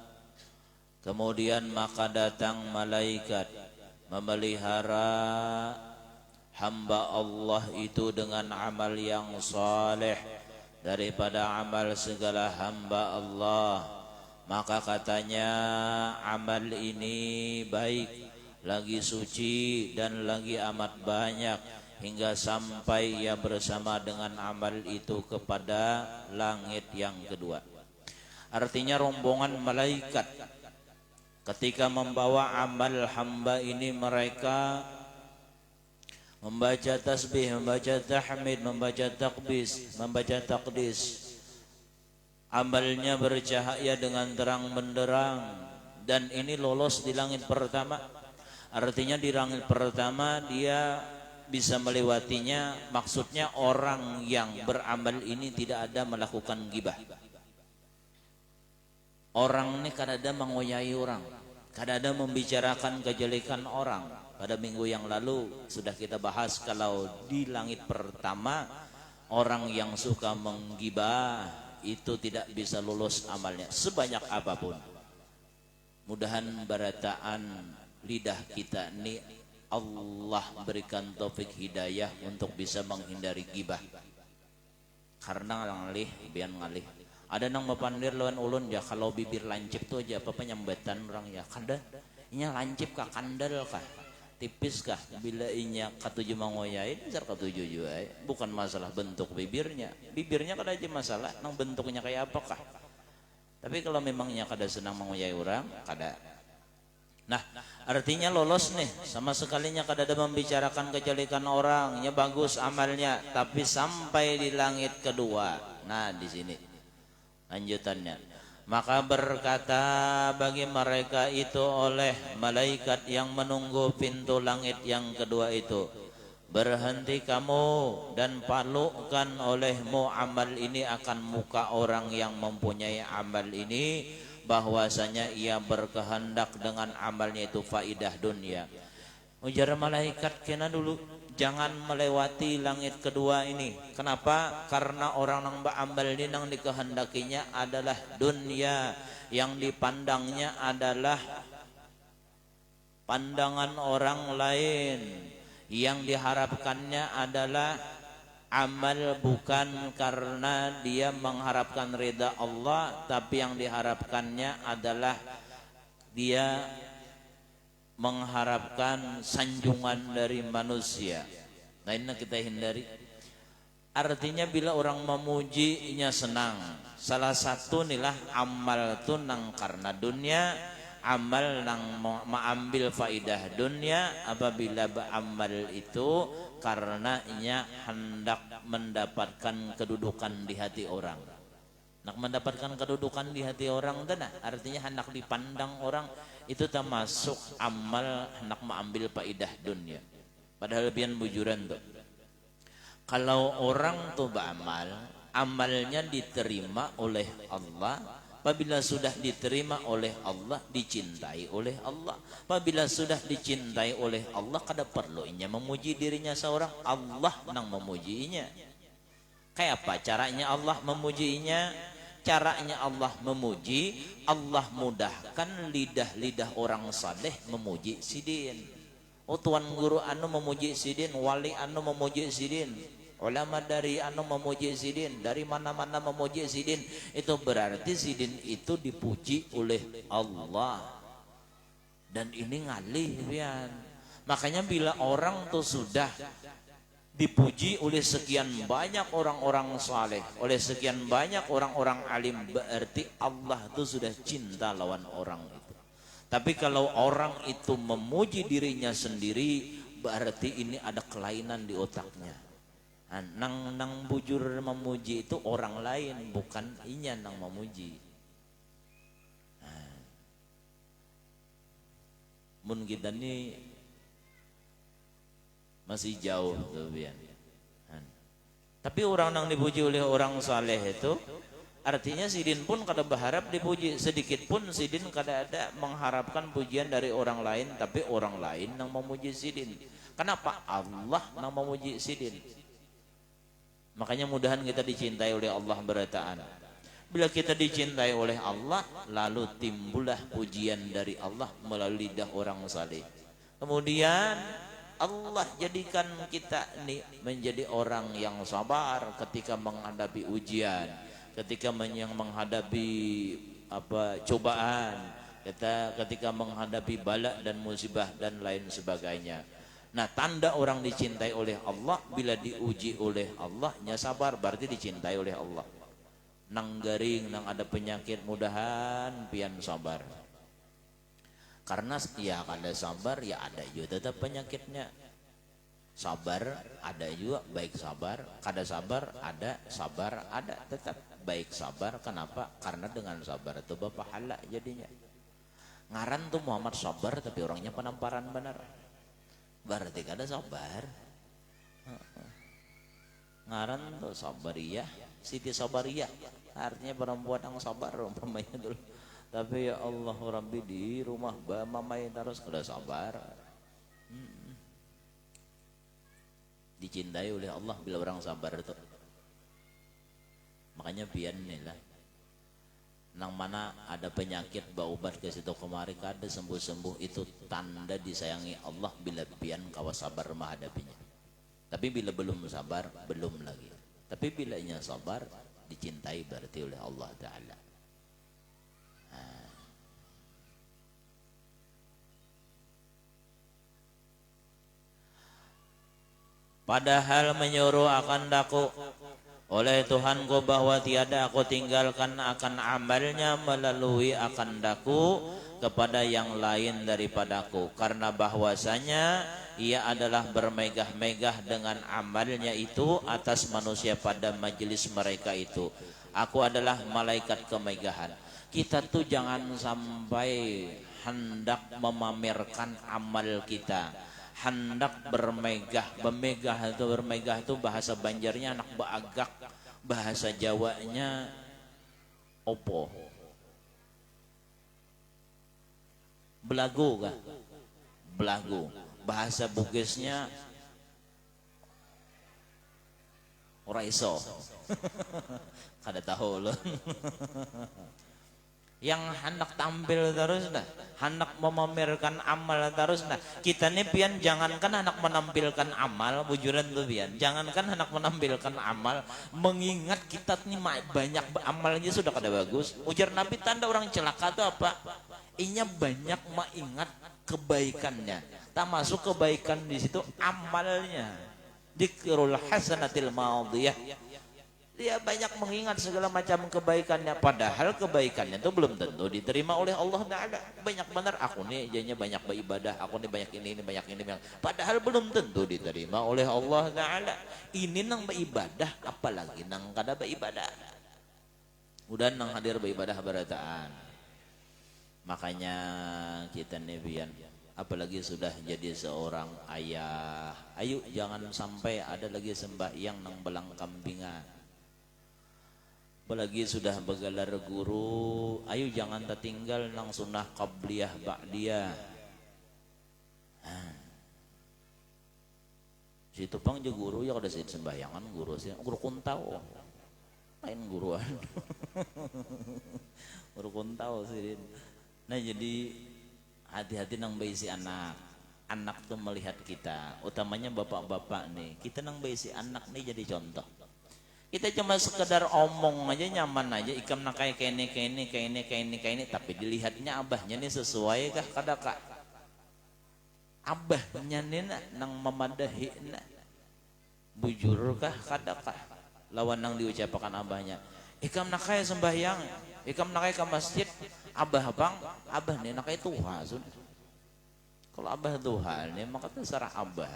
kemudian maka datang malaikat memelihara hamba Allah itu dengan amal yang saleh daripada amal segala hamba Allah. Maka katanya amal ini baik, lagi suci dan lagi amat banyak, hingga sampai ia bersama dengan amal itu kepada langit yang kedua. Artinya rombongan malaikat ketika membawa amal hamba ini, mereka membaca tasbih, membaca tahmid, membaca takbis, membaca takdis. Amalnya bercahaya dengan terang benderang, dan ini lolos di langit pertama. Artinya di langit pertama dia bisa melewatinya. Maksudnya orang yang beramal ini tidak ada melakukan ghibah. Orang ini kadang-kadang mengoyai orang, kadang-kadang membicarakan kejelekan orang. Pada minggu yang lalu sudah kita bahas kalau di langit pertama orang yang suka menggibah itu tidak bisa lulus amalnya sebanyak apapun. Mudahan barataan lidah kita ini Allah berikan taufik hidayah untuk bisa menghindari gibah. Karena ngalih biar ngalih. Ada nang mapandir lawan ulun ya, kalau bibir lancip tuh aja apa penyambetan orang ya, kanda inya lancip ka kandal kah, tipiskah bila inya katuju mangoyai dasar katuju juga bukan masalah bentuk bibirnya kada aja masalah nang bentuknya kayak apakah. Tapi kalau memangnya kada senang mangoyai orang kada. Nah artinya lolos nih, sama sekalinya kada ada membicarakan kejelekan orang, ya bagus amalnya, tapi sampai di langit kedua. Nah di sini lanjutannya. Maka berkata bagi mereka itu oleh malaikat yang menunggu pintu langit yang kedua itu, berhenti kamu dan palukkan olehmu amal ini akan muka orang yang mempunyai amal ini, bahwasanya ia berkehendak dengan amalnya itu faidah dunia. Ujar malaikat kena dulu jangan melewati langit kedua ini. Kenapa? Karena orang yang beramal ini yang dikehendakinya adalah dunia, yang dipandangnya adalah pandangan orang lain, yang diharapkannya adalah amal bukan karena dia mengharapkan ridha Allah, tapi yang diharapkannya adalah dia mengharapkan sanjungan dari manusia. Nah ini kita hindari. Artinya bila orang memujinya senang. Salah satu nilah amal tu nang karena dunia, amal nang mengambil faidah dunia. Apabila beramal itu karena inya hendak mendapatkan kedudukan di hati orang. Nak mendapatkan kedudukan di hati orang dan artinya hendak dipandang orang, itu termasuk amal hendak mengambil faidah dunia. Padahal bian bujuran tuh. Kalau orang tuh beramal, amalnya diterima oleh Allah. Apabila sudah diterima oleh Allah, dicintai oleh Allah. Apabila sudah dicintai oleh Allah, kada perlu inya memuji dirinya seorang, Allah nang memujinya. Kayak apa caranya Allah memujinya? Caranya Allah memuji, Allah mudahkan lidah-lidah orang saleh memuji sidin. Oh tuan guru anu memuji sidin, wali anu memuji sidin, ulama dari anu memuji sidin, dari mana-mana memuji sidin. Itu berarti sidin itu dipuji oleh Allah. Dan ini ngalih pian. Makanya bila orang tuh sudah dipuji oleh sekian banyak orang-orang saleh, oleh sekian banyak orang-orang alim, berarti Allah itu sudah cinta lawan orang itu. Tapi kalau orang itu memuji dirinya sendiri, berarti ini ada kelainan di otaknya. Nang bujur memuji itu orang lain, bukan inya nang memuji. Mun kita nih masih jauh tuh bian. Tapi orang yang dipuji oleh orang saleh itu artinya sidin pun kada berharap dipuji, sedikit pun sidin kada ada mengharapkan pujian dari orang lain, tapi orang lain yang memuji sidin. Kenapa? Allah yang memuji sidin. Makanya mudahan kita dicintai oleh Allah berataan. Bila kita dicintai oleh Allah, lalu timbullah pujian dari Allah melalui lidah orang saleh. Kemudian Allah jadikan kita ini menjadi orang yang sabar ketika menghadapi ujian, ketika menghadapi cobaan, ketika menghadapi bala dan musibah dan lain sebagainya. Nah, tanda orang dicintai oleh Allah bila diuji oleh Allah, nya sabar, berarti dicintai oleh Allah. Nang garing, nang ada penyakit, mudahan pian sabar. Karena ya kada sabar ya ada juga tetap penyakitnya. Sabar ada juga baik sabar, kada sabar ada tetap baik sabar. Kenapa? Karena dengan sabar itu berpahala jadinya. Ngaran tuh Muhammad sabar tapi orangnya penamparan benar. Berarti kada sabar. Ngaran tuh Sabariyah, Siti Sabariyah. Artinya perempuan yang sabar umpamanya dulu. Tapi ya Allah Rabbi di rumah mamai terus kada sabar. Dicintai oleh Allah bila orang sabar itu. Makanya pian nih lah. Nang mana ada penyakit baubat ke situ kemari kada sembuh-sembuh, itu tanda disayangi Allah bila pian kawas sabar menghadapinya. Tapi bila belum sabar belum lagi. Tapi bila nya sabar dicintai berarti oleh Allah Ta'ala. padahal menyuruh akan daku oleh Tuhanku bahwa tiada aku tinggalkan akan amalnya melalui akan daku kepada yang lain daripadaku, karena bahwasanya ia adalah bermegah-megah dengan amalnya itu atas manusia pada majelis mereka itu. Aku adalah malaikat kemegahan. Kita tuh jangan sampai hendak memamerkan amal kita, hendak bermegah. Bermegah itu bahasa Banjarnya anak baagak, bahasa Jawanya opo? Belagu kah? Belagu. Bahasa Bugisnya ora iso. Kada tahu loh. Yang hendak tampil terus dah, hendak memamerkan amal terus dah. Kita nih pian jangankan hendak menampilkan amal, bujuran tuh pian. Jangankan hendak menampilkan amal, mengingat kita nih banyak amalnya sudah kada bagus. Ujar Nabi tanda orang celaka itu apa? Inya banyak mengingat kebaikannya. Tak masuk kebaikan di situ amalnya. Dzikrul hasanatil madhiyah. Dia banyak mengingat segala macam kebaikannya, padahal kebaikannya itu belum tentu diterima oleh Allah Ta'ala. Banyak benar aku nih jadinya banyak beribadah, aku nih banyak ini banyak ini, padahal belum tentu diterima oleh Allah Ta'ala. Ini nang beribadah, apalagi nang kada beribadah. Udah nang hadir beribadah berataan. Makanya kita nih pian, apalagi sudah jadi seorang ayah, ayo jangan sampai ada lagi sembahyang nang belang kambingan. Apalagi sudah bergelar guru, ayo jangan tertinggal nang sunnah qabliyah ba'diyah. Situ pang je guru ya kada sih sembahyangan guru sih, guru kuntau. Lain guruan. Guru kuntau sih. Nah jadi hati-hati nang bayi anak. Anak tuh melihat kita, utamanya bapak-bapak nih. Kita nang bayi anak nih jadi contoh. Kita cuma sekedar omong aja nyaman aja, ikam nak kayak ini, tapi dilihatnya abahnya nih sesuai kah kada kak? Abahnya nih nang memadahi na, bujur kah kada kak? Lawan nang diucapkan abahnya, ikam nak kayak sembahyang, ikam nak kayak ke masjid, abah bang, abah nih nak kayak Tuhan. Kalau abah Tuhan nih maka terserah abah,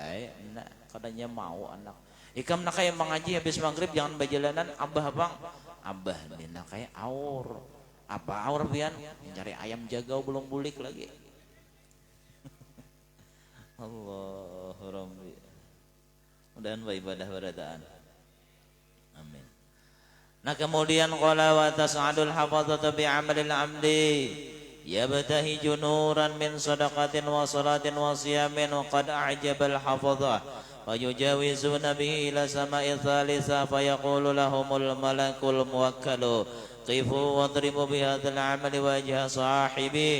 nah kadanya mau anak. Ikam nak kayak mengaji habis maghrib jangan berjalanan, abah bang, abah nih nak kayak aur, apa aur pian? Mencari ayam jagau belum bulik lagi. Allah Rabbi. Mudahan beribadah berataan. Amin. Nah kemudian qala wa tas'adul hafazatu bi 'amalil 'amdi yabtahi junuran min sadaqatin wa salatin wa siyamin wa qad a'jabal hafazah ويجاوزون به إلى سماء الثالثة فيقول لهم الملك الموكل قفوا واضربوا بهذا العمل وجه صاحبي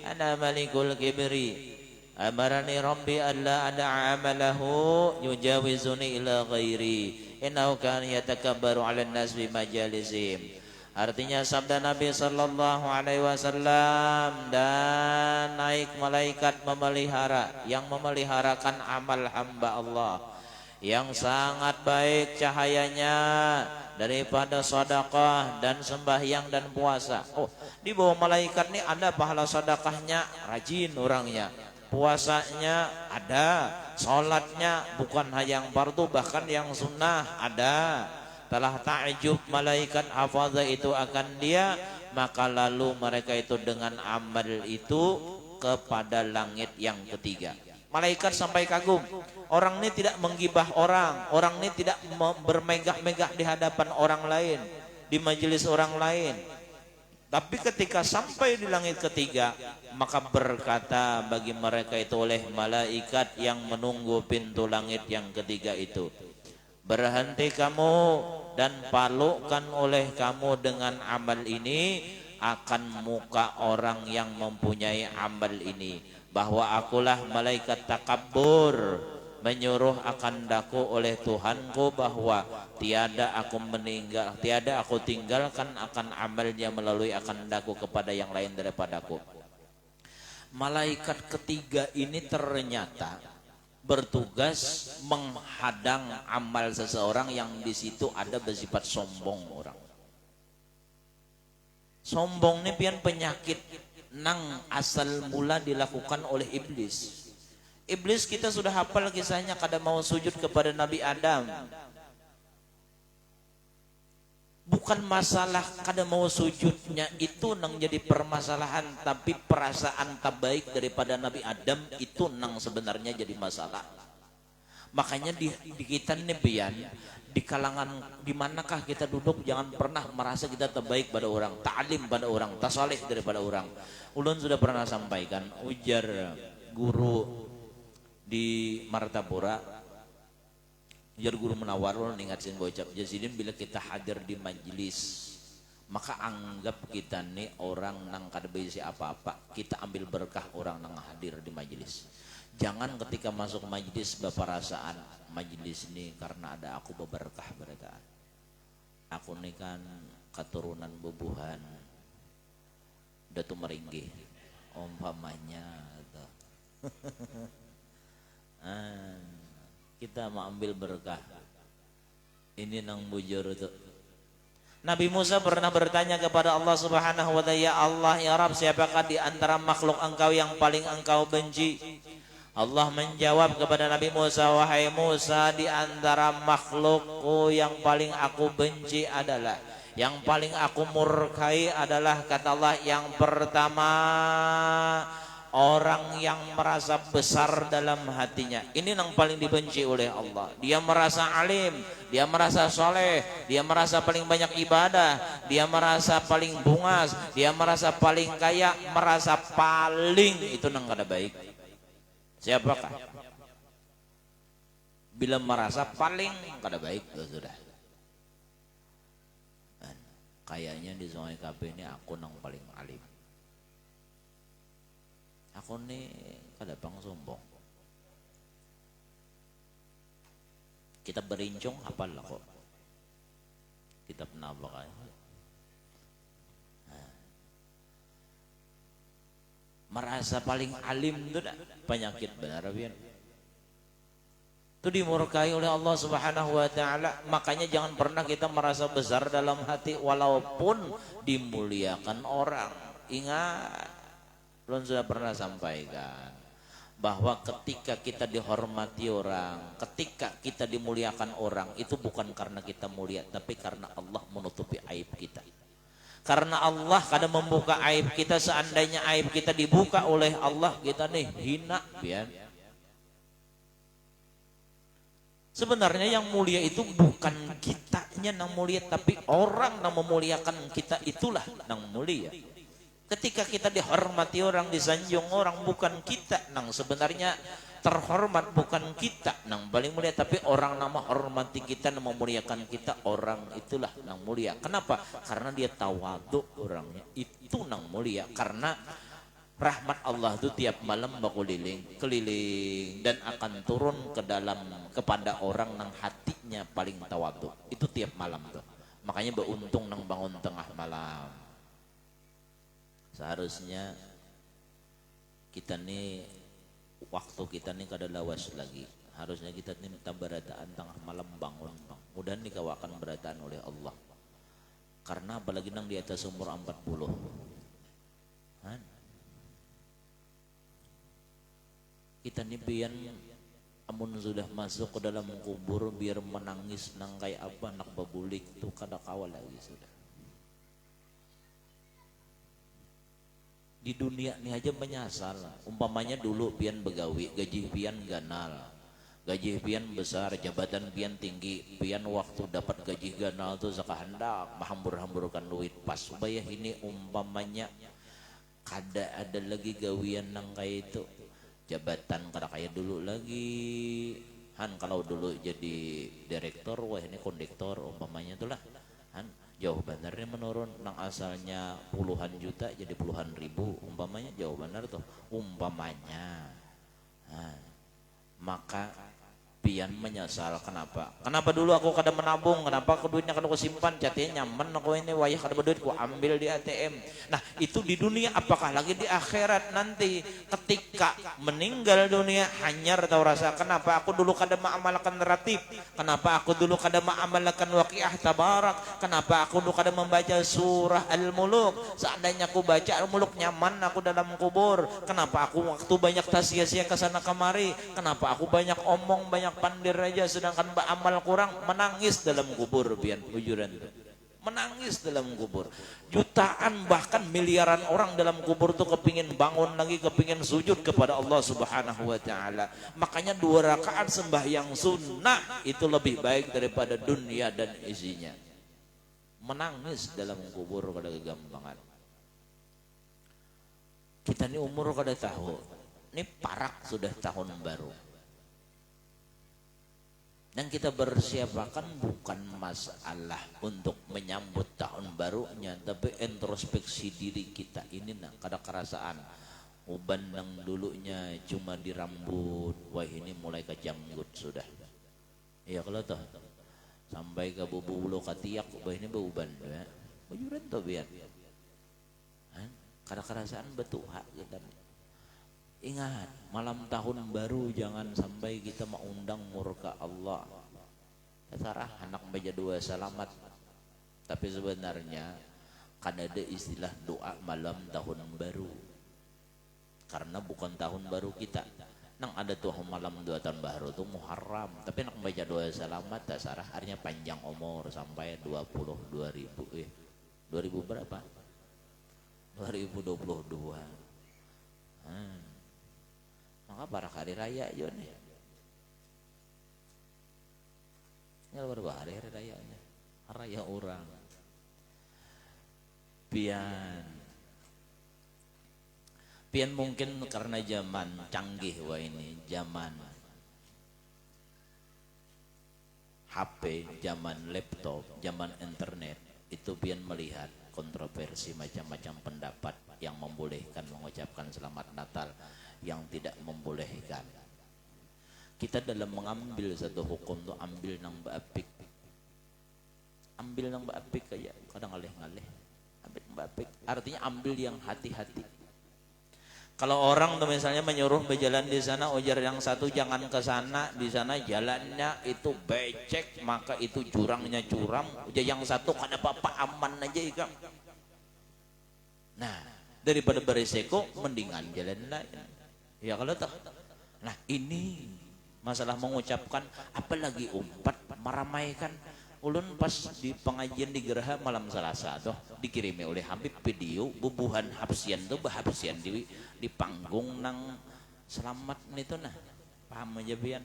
أنا ملك الكبر أمرني ربي ألا أدع عمله يجاوزني إلى غيري إنه كان يتكبر على الناس بمجالسهم. Artinya sabda Nabi Sallallahu Alaihi Wasallam, dan naik malaikat memelihara, yang memeliharakan amal hamba Allah yang sangat baik cahayanya daripada sedekah dan sembahyang dan puasa. Oh, di bawah malaikat ini ada pahala sedekahnya, rajin orangnya, puasanya ada, sholatnya bukan hanya yang fardu bahkan yang sunnah ada. Telah ta'jub malaikat hafazah itu akan dia, maka lalu mereka itu dengan amal itu kepada langit yang ketiga. Malaikat sampai kagum, orang ini tidak menggibah orang ini tidak bermegah-megah di hadapan orang lain, di majelis orang lain. Tapi ketika sampai di langit ketiga, maka berkata bagi mereka itu oleh malaikat yang menunggu pintu langit yang ketiga itu, berhenti kamu dan palukkan oleh kamu dengan amal ini akan muka orang yang mempunyai amal ini, bahwa akulah malaikat takabbur, menyuruh akan daku oleh Tuhanku bahwa tiada aku tinggalkan akan amalnya melalui akan daku kepada yang lain daripadaku. Malaikat ketiga ini ternyata bertugas menghadang amal seseorang yang di situ ada bersifat sombong orang. Sombong ini pian penyakit nang asal mula dilakukan oleh iblis. Iblis kita sudah hafal kisahnya kada mau sujud kepada Nabi Adam. Bukan masalah kada mau sujudnya itu nang jadi permasalahan, tapi perasaan tak baik daripada Nabi Adam itu nang sebenarnya jadi masalah. Makanya di kita nebian di kalangan di manakah kita duduk jangan pernah merasa kita terbaik pada orang, ta'lim pada orang, tasalih daripada orang. Ulun sudah pernah sampaikan ujar guru di Martapura. Ujar guru Menawar ningatsin bocap Jazidin, bila kita hadir di majlis maka anggap kita nih orang nang kada bisi apa-apa, kita ambil berkah orang nang hadir di majlis. Jangan ketika masuk majlis berperasaan majlis ini karena ada aku berberkah berkah. Aku nih kan keturunan bubuhan Datu Meringgi umpamanya gitu. Kita mau ambil berkah. Ini nang bujur itu. Nabi Musa pernah bertanya kepada Allah Subhanahu wa ta'ala, ya Allah ya Rabb, siapakah di antara makhluk engkau yang paling engkau benci? Allah menjawab kepada Nabi Musa, wahai Musa, di antara makhlukku yang paling aku benci adalah, yang paling aku murkai adalah, kata Allah, yang pertama orang yang merasa besar dalam hatinya. Ini yang paling dibenci oleh Allah. Dia merasa alim, dia merasa soleh, dia merasa paling banyak ibadah, dia merasa paling bungas, dia merasa paling kaya, merasa paling, itu nang kada baik. Siapakah? Bila merasa paling kada baik, itu sudah. Kayaknya di Sungai Kape ini aku nang paling alim. Aku nih kada pang sombong. Kita berincong apal lah kok. Kita pernah bakal. Merasa paling alim itu dah penyakit benar biar. Itu dimurkai oleh Allah Subhanahu wa ta'ala. Makanya jangan pernah kita merasa besar dalam hati walaupun dimuliakan orang. Ingat, belum sudah pernah sampaikan bahwa ketika kita dihormati orang, ketika kita dimuliakan orang, itu bukan karena kita mulia, tapi karena Allah menutupi aib kita. Karena Allah kadang membuka aib kita. Seandainya aib kita dibuka oleh Allah, kita nih hina biar. Sebenarnya yang mulia itu bukan kitanya yang mulia, tapi orang yang memuliakan kita itulah yang mulia. Ketika kita dihormati orang, disanjung orang, bukan kita nang sebenarnya terhormat, bukan kita nang paling mulia, tapi orang nama hormati kita, nama memuliakan kita, orang itulah nang mulia. Kenapa? Karena dia tawadhu orangnya, itu nang mulia. Karena rahmat Allah itu tiap malam keliling dan akan turun ke dalam kepada orang nang hatinya paling tawadhu. Itu tiap malam tuh. Makanya beruntung nang bangun tengah malam. Seharusnya kita nih waktu kita nih kada lawas lagi. Harusnya kita nih minta berataan tengah malam bangun bang. Mudah dikawakan berataan oleh Allah. Karena apalagi nang di atas umur 40. Kita nih pian amun sudah masuk ke dalam kubur biar menangis nang kayak apa nak babulik tuh kada kawal lagi sudah. Di dunia ini aja menyasar. Umpamanya dulu pian begawi, gaji pian ganal, gaji pian besar, jabatan pian tinggi, pian waktu dapat gaji ganal tuh sakahendak mahambur-hamburkan duit pas supaya ini umpamanya kada ada lagi gawian nang kayak itu, jabatan kada kayak dulu lagi. Han kalau dulu jadi direktur, wah ini kondektor umpamanya itulah. Han jauh benernya menurun, nang asalnya puluhan juta jadi puluhan ribu umpamanya, jauh bener tuh umpamanya. Maka Pian menyesal. Kenapa? Kenapa dulu aku kada menabung? Kenapa aku duitnya kada aku simpan? Jatinya nyaman aku ini wayah kada berduit ku ambil di ATM. Nah itu di dunia, apakah lagi di akhirat nanti ketika meninggal dunia hanyar tahu rasa. Kenapa aku dulu kada mengamalkan ratib? Kenapa aku dulu kada mengamalkan waqiah tabarak? Kenapa aku dulu kada membaca surah Al-Muluk? Seandainya aku baca Al-Muluk nyaman aku dalam kubur. Kenapa aku waktu banyak sia-sia ke sana kemari? Kenapa aku banyak omong, banyak pandir aja sedangkan beramal kurang? Menangis dalam kubur pian bujuran tuh. Menangis dalam kubur. Jutaan bahkan miliaran orang dalam kubur tuh kepingin bangun lagi, kepingin sujud kepada Allah Subhanahu wa taala. Makanya 2 rakaat sembahyang sunnah itu lebih baik daripada dunia dan isinya. Menangis dalam kubur kada kegampangan. Kita ini umur kada tahu. Ini parak sudah tahun baru. Dan kita bersiapakan bukan masalah untuk menyambut tahun barunya, tapi introspeksi diri kita ini nah kada kerasaan. Uban yang dulunya cuma di rambut, wah ini mulai ke janggut sudah. Iya kalau toh sampai ke bulu katiak, wah ini bauban ya. Bujuran toh biar. Kada kerasaan betuha kita. Ingat, malam tahun baru jangan sampai kita mengundang murka Allah. Terserah anak baca 2 selamat. Tapi sebenarnya kan ada istilah doa malam tahun baru. Karena bukan tahun baru kita. Nang ada tuh malam 2 tahun baru tuh Muharram. Tapi nak baca 2 selamat terserah artinya panjang umur sampai 20.000. 2000 berapa? 2022. Maka para hari raya aja nih. Ini berapa hari rayanya? Raya orang. Pian mungkin karena zaman canggih wah ini, zaman HP, zaman laptop, zaman internet, itu pian melihat kontroversi macam-macam pendapat yang membolehkan mengucapkan selamat Natal, yang tidak membolehkan. Kita dalam mengambil satu hukum tuh ambil nang baapik. Ambil nang baapik kayak kadang ngaleh-ngaleh. Ambil nang baapik artinya ambil yang hati-hati. Kalau orang tuh misalnya menyuruh berjalan di sana, ujar yang satu jangan ke sana, di sana jalannya itu becek, maka itu jurangnya curam. Ujar yang satu kan apa-apa aman aja ikam. Nah, daripada beresiko mendingan jalan lain. Ya kalau tak. Nah ini masalah mengucapkan, apalagi umpat meramaikan. Ulun pas di pengajian di Geraha malam Selasa tuh dikirimi oleh Habib video bubuhan habsian tuh habsian di panggung nang selamat itu nah. Paham aja bian.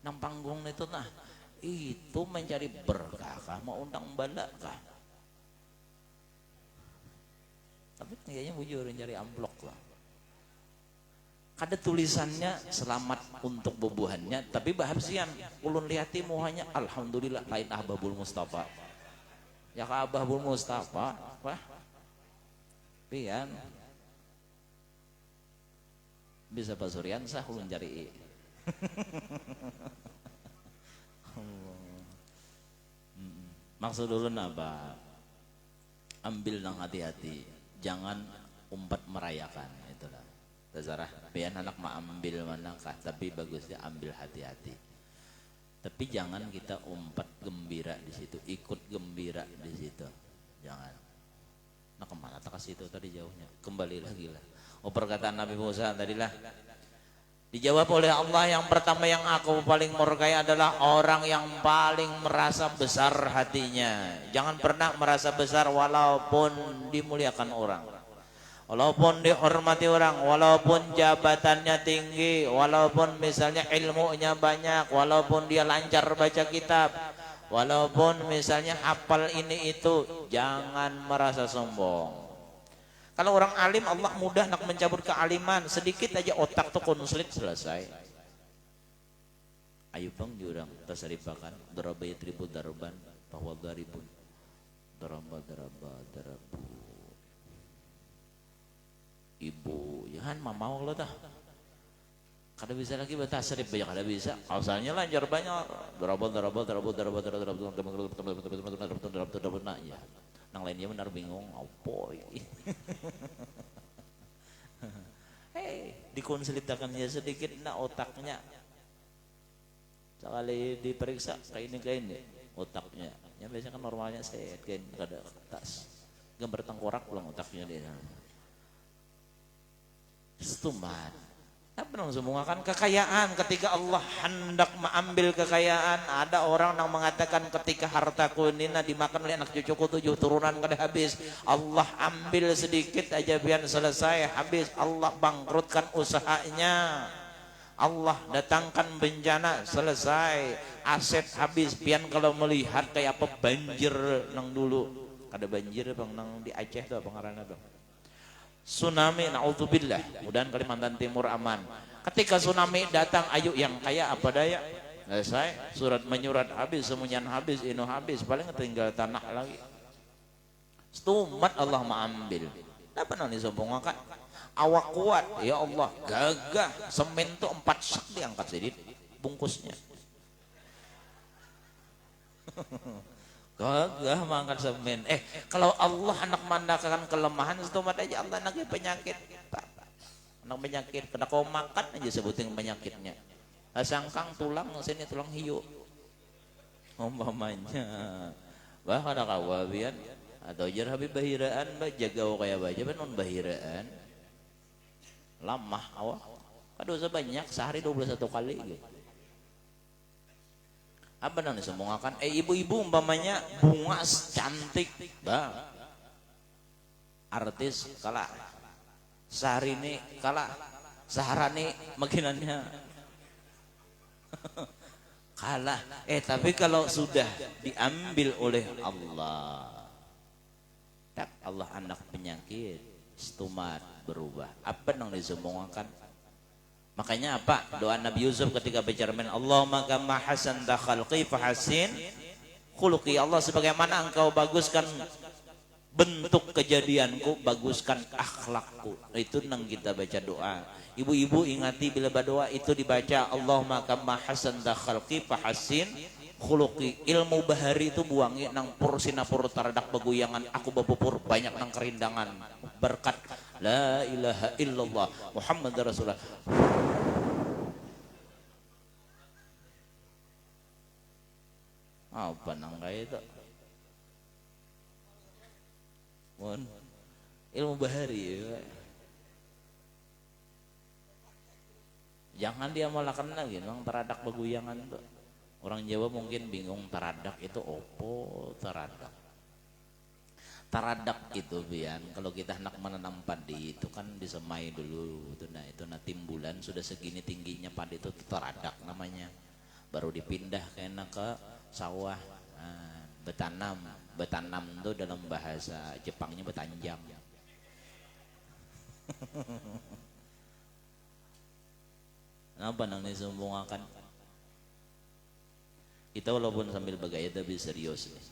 Nang panggung itu nah. Itu mencari berkah kah, mau undang bala kah? Tapi kayaknya bujur mencari amplok lah. Ada tulisannya selamat untuk bubuhannya, tapi bahabsian ulun lihati muhanya alhamdulillah lain Ahbabul Mustafa. Ya ka Ahbabul Mustafa, wah. Pian. Bisa Pak Suryansah ulun cari. Maksud ulun apa? Ambil nang hati-hati, jangan umpat merayakan itulah. Terserah pian anak mau ambil manakah, tapi bagusnya ambil hati-hati. Tapi jangan kita umpat gembira di situ, ikut gembira di situ. Jangan. Nah kemana tak kasih itu tadi jauhnya? Kembali lagi lah. Oh perkataan Nabi Musa tadilah. Dijawab oleh Allah, yang pertama yang aku paling murkai adalah orang yang paling merasa besar hatinya. Jangan pernah merasa besar walaupun dimuliakan orang. Walaupun dihormati orang, walaupun jabatannya tinggi, walaupun misalnya ilmunya banyak, walaupun dia lancar baca kitab, walaupun misalnya hafal ini itu, jangan merasa sombong. Kalau orang alim Allah mudah nak mencabut kealiman, sedikit aja otak tuh konslet selesai. Ayo bang jurang tasarifakan daraba yatribu darban bahwa daribun daraba darabu. Ibu, jangan mau lo dah. Kada bisa lagi baca tasrif banyak kada bisa. Asalnya lancar banyak. Darabot ya. Nang lainnya benar bingung. Apa ini? Hei, dikonsultakannya sedikit nak otaknya. Sekali diperiksa kayak ini otaknya. Ya biasanya kan normalnya sehat kan kada atas. Gambar tengkorak pulang otaknya dia. Stumat. Apa nang semua kan kekayaan ketika Allah hendak mengambil kekayaan ada orang yang mengatakan ketika hartaku ini dimakan oleh anak cucuku 7 turunan kada habis Allah ambil sedikit aja biar selesai habis Allah bangkrutkan usahanya Allah datangkan bencana selesai aset habis pian kalau melihat kayak apa banjir nang dulu kada banjir bang nang di Aceh tuh apa ngaranna bang tsunami, na'udzubillah. Mudahan Kalimantan Timur aman. Ketika tsunami datang, ayo yang kaya apa daya. Selesai, surat menyurat habis, semunyan habis, inu habis. Paling tinggal tanah lagi. Stumat Allah mengambil. Apa nanti sombong kan? Awak kuat, ya Allah, gagah. Semen tuh 4 sak diangkat sedikit bungkusnya. Gagah mangkat semen. Kalau Allah anak mandakan kelemahan setumat aja Allah anaknya penyakit. Anak penyakit kena kau makan aja sebutin penyakitnya. Sangkang tulang sini tulang hiu. Umpamanya. Bah kada kawabian atau jar habib bahiraan bah jaga kayak baja ben non bahiraan. Lamah awak. Dosa banyak sehari 21 kali gitu. Apa nang disemungakan ibu-ibu umpamanya bunga cantik bang artis kalah Syahrini kalah Saharani makinannya kalah tapi kalau sudah diambil oleh Allah tak Allah anak penyakit stumat berubah apa nang disemungakan. Makanya apa? Doa Nabi Yusuf ketika bicara Allahumma kama hasanta khalqi fahasin khuluqi. Allah sebagaimana engkau baguskan bentuk kejadianku, baguskan akhlakku. Itu nang kita baca doa. Ibu-ibu ingati bila berdoa itu dibaca Allahumma kama hasanta khalqi fahasin khuluqi. Ilmu bahari itu buangi nang pur sinapur taradak beguyangan aku bapupur banyak nang kerindangan berkat la ilaha illallah Muhammad Rasulullah. Apa nang kayak itu? Mohon ilmu bahari ya. Jangan dia malakan lagi nang taradak beguyangan tuh. Orang Jawa mungkin bingung taradak itu opo taradak. Taradak itu bian kalau kita hendak menanam padi itu kan disemai dulu itu timbulan sudah segini tingginya padi itu taradak namanya baru dipindah kena ke sawah betanam itu dalam bahasa Jepangnya betanjam. Kenapa nang disumbungakan kita walaupun sambil bergaya tapi serius nih.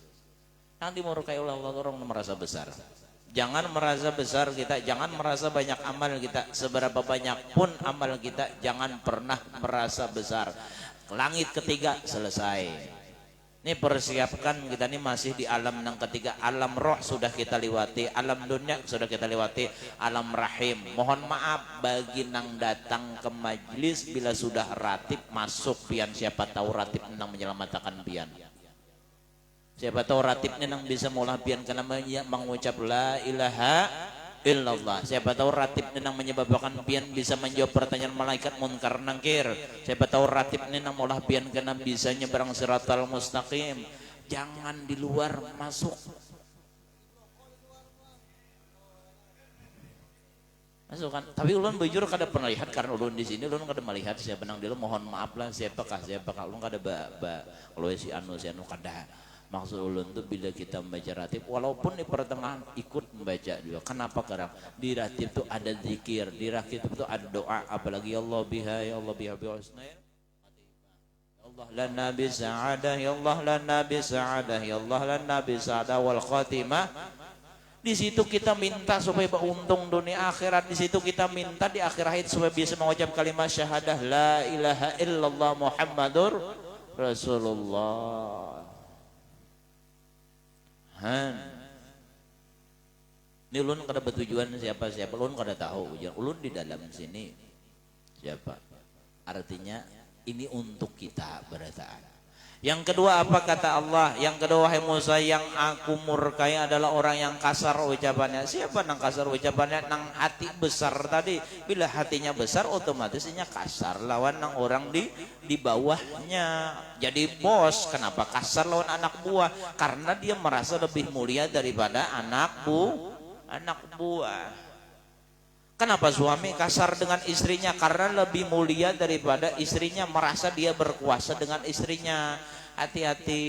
Yang dimurkai oleh Allah orang merasa besar. Jangan merasa besar kita, jangan merasa banyak amal kita. Seberapa banyak pun amal kita, jangan pernah merasa besar. Langit ketiga selesai. Ini persiapkan kita ini masih di alam yang ketiga. Alam roh sudah kita lewati, alam dunia sudah kita lewati, alam rahim. Mohon maaf bagi nang datang ke majlis bila sudah ratib masuk pian siapa tahu ratib nang menyelamatkan pian. Siapa tahu ratibnya nang bisa maulah pian karena mengucap la ilaha illallah. Siapa tahu ratibnya nang menyebabkan pian bisa menjawab pertanyaan malaikat munkar nangkir. Siapa tahu ratibnya nang maulah pian karena bisa nyeberang siratal mustaqim. Jangan di luar masuk. Masukkan. Tapi ulun bujur kada pernah lihat karena ulun di sini ulun kada melihat siapa nang dulu mohon maaf lah siapakah ulun kada kalau si anu kada. Maksud ulun tuh bila kita membaca ratib walaupun di pertengahan ikut membaca juga. Kenapa kadang di ratib itu ada zikir, di ratib itu ada doa, apalagi Allah biha ya Allah biha bi husnain. Ya Allah lana bi sa'adah, ya Allah lana bi sa'adah, ya Allah lana bi sa'adah wal khatimah Di situ kita minta supaya beruntung dunia akhirat. Di situ kita minta di akhir hayat supaya bisa mengucap kalimat syahadah la ilaha illallah Muhammadur Rasulullah. Ini ulun kada bertujuan siapa-siapa, ulun kada tahu. Ulun di dalam sini siapa? Artinya ini untuk kita berataan. Yang kedua apa kata Allah? Yang kedua, wahai Musa, yang aku murkai adalah orang yang kasar ucapannya. Siapa nang kasar ucapannya? Nang hati besar tadi. Bila hatinya besar otomatisnya kasar lawan nang orang di bawahnya. Jadi bos, kenapa kasar lawan anak buah? Karena dia merasa lebih mulia daripada anak buah. Kenapa suami kasar dengan istrinya? Karena lebih mulia daripada istrinya, merasa dia berkuasa dengan istrinya. Hati-hati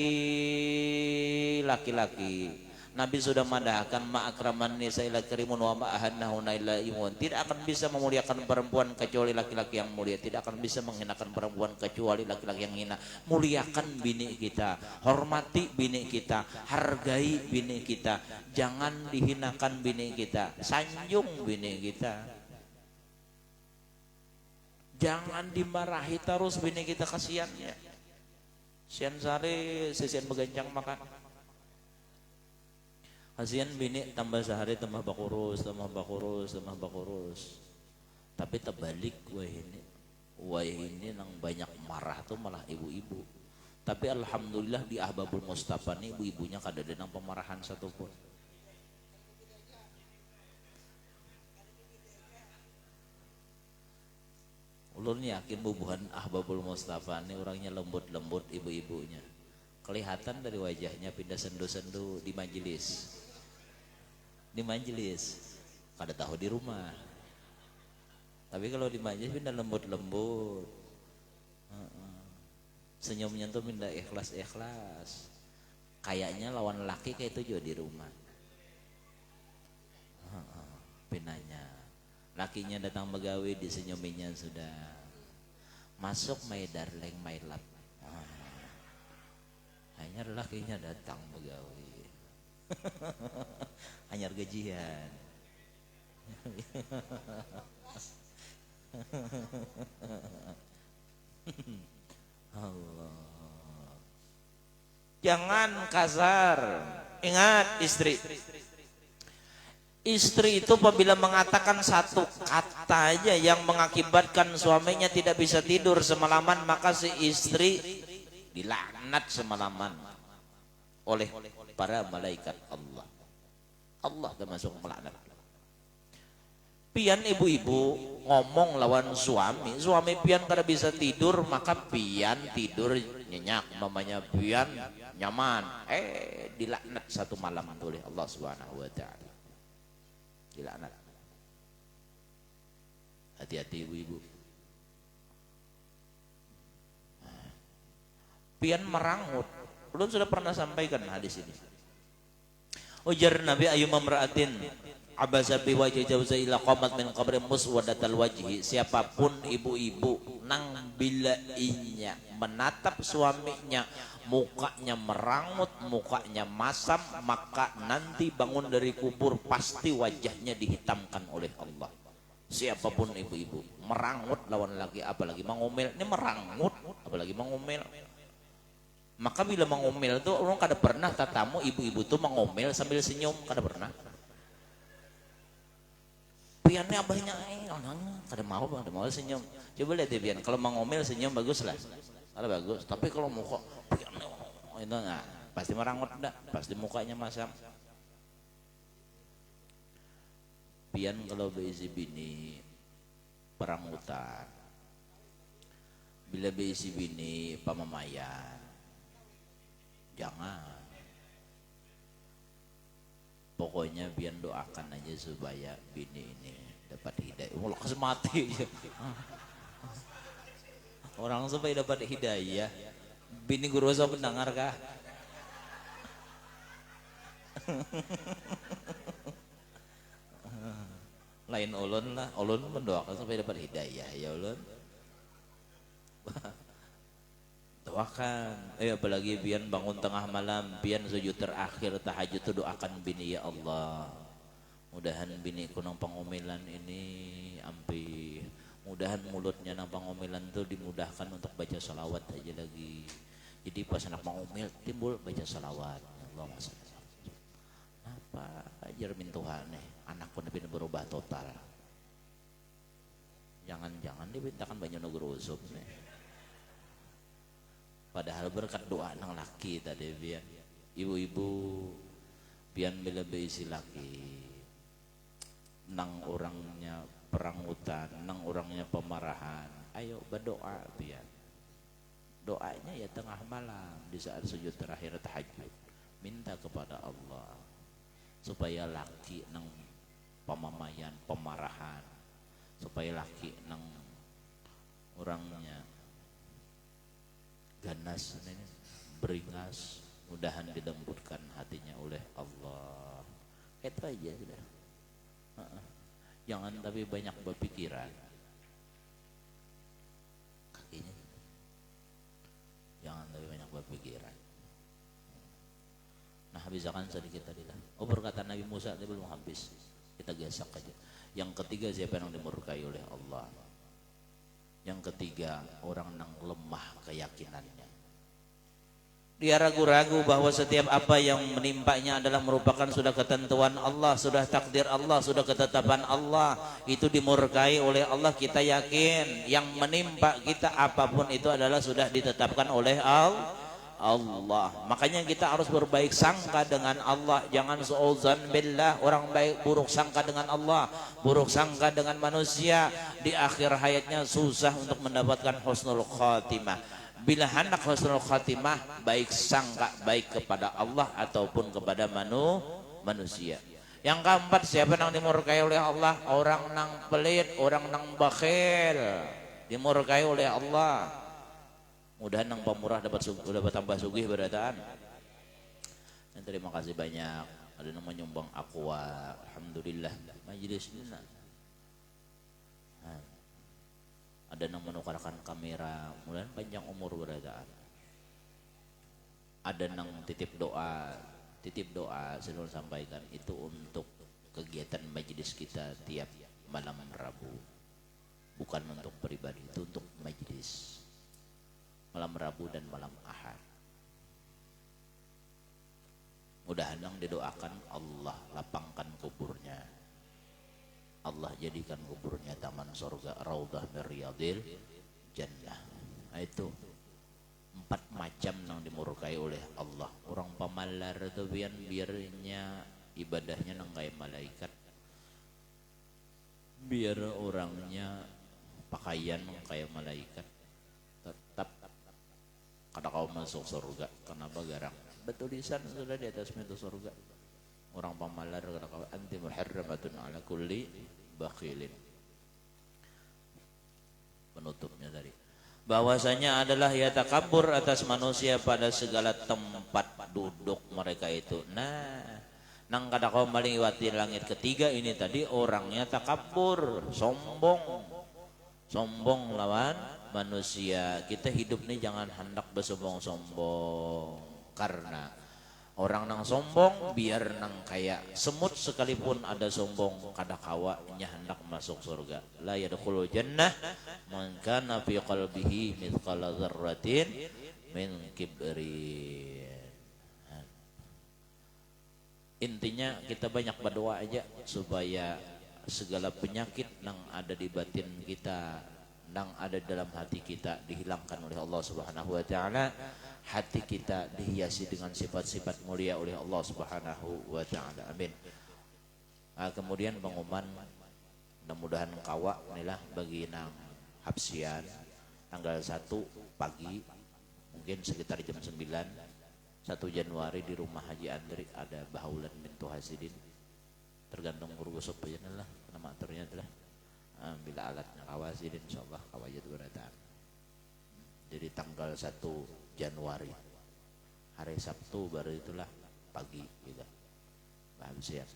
laki-laki. Nabi sudah madahkan ma'akraman nisa'ila karimun wa ma'ahannahuna illa imun. Tidak akan bisa memuliakan perempuan kecuali laki-laki yang mulia. Tidak akan bisa menghinakan perempuan kecuali laki-laki yang hina. Muliakan bini kita, hormati bini kita, hargai bini kita. Jangan dihinakan bini kita, sanjung bini kita. Jangan dimarahi terus bini kita, kasihannya. Sian sare, sesian begancang makan. Kasihan bini tambah sehari tambah bakurus. Tapi terbalik wah ini nang banyak marah tuh malah ibu-ibu. Tapi alhamdulillah di Ahbabul Mustafa nih ibu-ibunya kada ada nang pemarahan satupun. Ulun yakin bubuhan Ahbabul Mustafa nih orangnya lembut-lembut ibu-ibunya. Kelihatan dari wajahnya pindah sendu-sendu di majelis. Kada tahu di rumah. Tapi kalau di majelis pindah lembut-lembut. Senyumnya tuh pindah ikhlas-ikhlas. Kayaknya lawan laki kayak itu juga di rumah. Pindahnya. Lakinya datang begawi, disenyuminya sudah. Masuk my darling, my love. Hanya lakinya datang begawi. Hanya gajian. Allah. Jangan kasar. Ingat istri. Istri itu apabila mengatakan satu kata aja yang mengakibatkan suaminya tidak bisa tidur semalaman, maka si istri dilaknat semalaman oleh para malaikat Allah. Allah termasuk melaknat. Pian ibu-ibu ngomong lawan suami pian kada bisa tidur, maka pian tidur nyenyak, mamanya pian nyaman. Dilaknat satu malam oleh Allah Subhanahu wa taala. Dilaknat. Hati-hati ibu-ibu. Pian merangut. Belum sudah pernah sampaikan hadis ini. Ujar Nabi ayyuma imra'atin abasa bi wajhi jauza ila qamat min qabri muswadatal wajhi. Siapapun ibu-ibu nang bilainya menatap suaminya, mukanya merangut, mukanya masam, maka nanti bangun dari kubur pasti wajahnya dihitamkan oleh Allah. Siapapun ibu-ibu merangut lawan laki, apalagi mengomel. Ini merangut apalagi mengomel. Maka bila mengomel tuh orang kada pernah tatamu ibu-ibu tuh mengomel sambil senyum, kada pernah. Piannya abahnya kada mau senyum. Coba lihat ya pian, kalau mengomel senyum bagus lah. Ada bagus, tapi kalau muka piannya itu nah, pasti merangut dah, pasti mukanya masam. Pian kalau berisi bini perangutan. Bila berisi bini pamamayan. Jangan. Pokoknya biar doakan aja supaya bini ini dapat hidayah. Mulai kasih mati aja. Orang supaya dapat hidayah. Bini guru saya pendengar kah? Lain ulun lah, ulun mendoakan supaya dapat hidayah ya ulun. Doakan, apalagi pian bangun tengah malam, pian sujud terakhir tahajud itu doakan bini, ya Allah Mudahan biniku nang pangomelan ini ampi, mudahan mulutnya nang pangomelan tuh dimudahkan untuk baca salawat aja lagi. Jadi pas anak pangomel timbul baca salawat. Allahumma shalli ala Muhammad. Apa ajar min Tuhan nih, anakku nabi berubah total. Jangan-jangan dibintakan banyak negeri usum nih. Padahal berkat doa nang laki tadi biar ibu-ibu pian bila beisi laki nang orangnya perangutan, nang orangnya pemarahan. Ayo berdoa biar doanya ya tengah malam di saat sujud terakhir tahajud, minta kepada Allah supaya laki nang pemamayan pemarahan, supaya laki nang orangnya ganas ini beringas, mudahan dilembutkan hatinya oleh Allah. Itu aja sudah. Jangan tapi banyak berpikiran. Kakinya. Jangan tapi banyak berpikiran. Nah, habiskan sedikit tadi lah. Oh, perkataan Nabi Musa tadi belum habis. Kita gesek aja. Yang ketiga, siapa yang dimurkai oleh Allah? Yang ketiga, orang yang lemah keyakinannya. Dia ragu-ragu bahwa setiap apa yang menimpanya adalah merupakan sudah ketentuan Allah, sudah takdir Allah, sudah ketetapan Allah. Itu dimurkai oleh Allah, kita yakin yang menimpa kita apapun itu adalah sudah ditetapkan oleh Allah. Makanya kita harus berbaik sangka dengan Allah. Jangan su'udzan billah, orang baik buruk sangka dengan Allah, buruk sangka dengan manusia. Di akhir hayatnya susah untuk mendapatkan husnul khatimah. Bila hendak husnul khatimah, baik sangka baik kepada Allah ataupun kepada manusia. Yang keempat, siapa yang dimurkai oleh Allah? Orang nang pelit, orang nang bakhil, dimurkai oleh Allah. Mudahan nang pemurah dapat tambah sugih berataan. Dan terima kasih banyak. Ada yang menyumbang aqua, alhamdulillah. Majelis ini. Ada yang menukarkan kamera, mudah panjang umur berataan. Ada yang titip doa selalu sampaikan itu untuk kegiatan majelis kita tiap malam Rabu, bukan untuk pribadi, itu untuk majelis malam Rabu dan malam Ahad. Mudah-mudahan yang didoakan Allah lapangkan kuburnya, Allah jadikan kuburnya taman surga, raudhah min riyadil jannah. Nah, itu 4 macam yang dimurkai oleh Allah. Orang pamalar itu biarnya ibadahnya nang kayak malaikat, biar orangnya pakaian nang kayak malaikat, tetap kada kau masuk surga. Kenapa garang? Betulisan sudah di atas pintu surga. Orang pamalar kada kau anti muharramatun ala kulli bakhilin. Penutupnya tadi bahwasanya adalah ya takabur atas manusia pada segala tempat duduk mereka itu. Nah, nang kada kau melewati langit ketiga ini tadi orangnya takabur, sombong lawan manusia. Kita hidup nih jangan hendak bersombong-sombong, karena orang nang sombong biar nang kaya semut sekalipun ada sombong kada kawanya hendak masuk surga. La yadkhulul jannah man kana fi qalbihi mithqala dzarratin min kibrin. Intinya kita banyak berdoa aja supaya segala penyakit yang ada di batin kita, yang ada dalam hati kita dihilangkan oleh Allah Subhanahu wa taala. Hati kita dihiasi dengan sifat-sifat mulia oleh Allah Subhanahu wa taala. Amin. Kemudian pengumuman mudah-mudahan kawa inilah bagi nang hapsian tanggal 1 pagi mungkin sekitar jam 9 1 Januari di rumah Haji Andri ada Bahaulan bintu Hasidin, tergantung guru gosok aja lah nama aturnya adalah bila alatnya kawasidin insyaallah kawajat berataan. Jadi tanggal 1 Januari hari Sabtu baru itulah pagi gitu. Paham siap.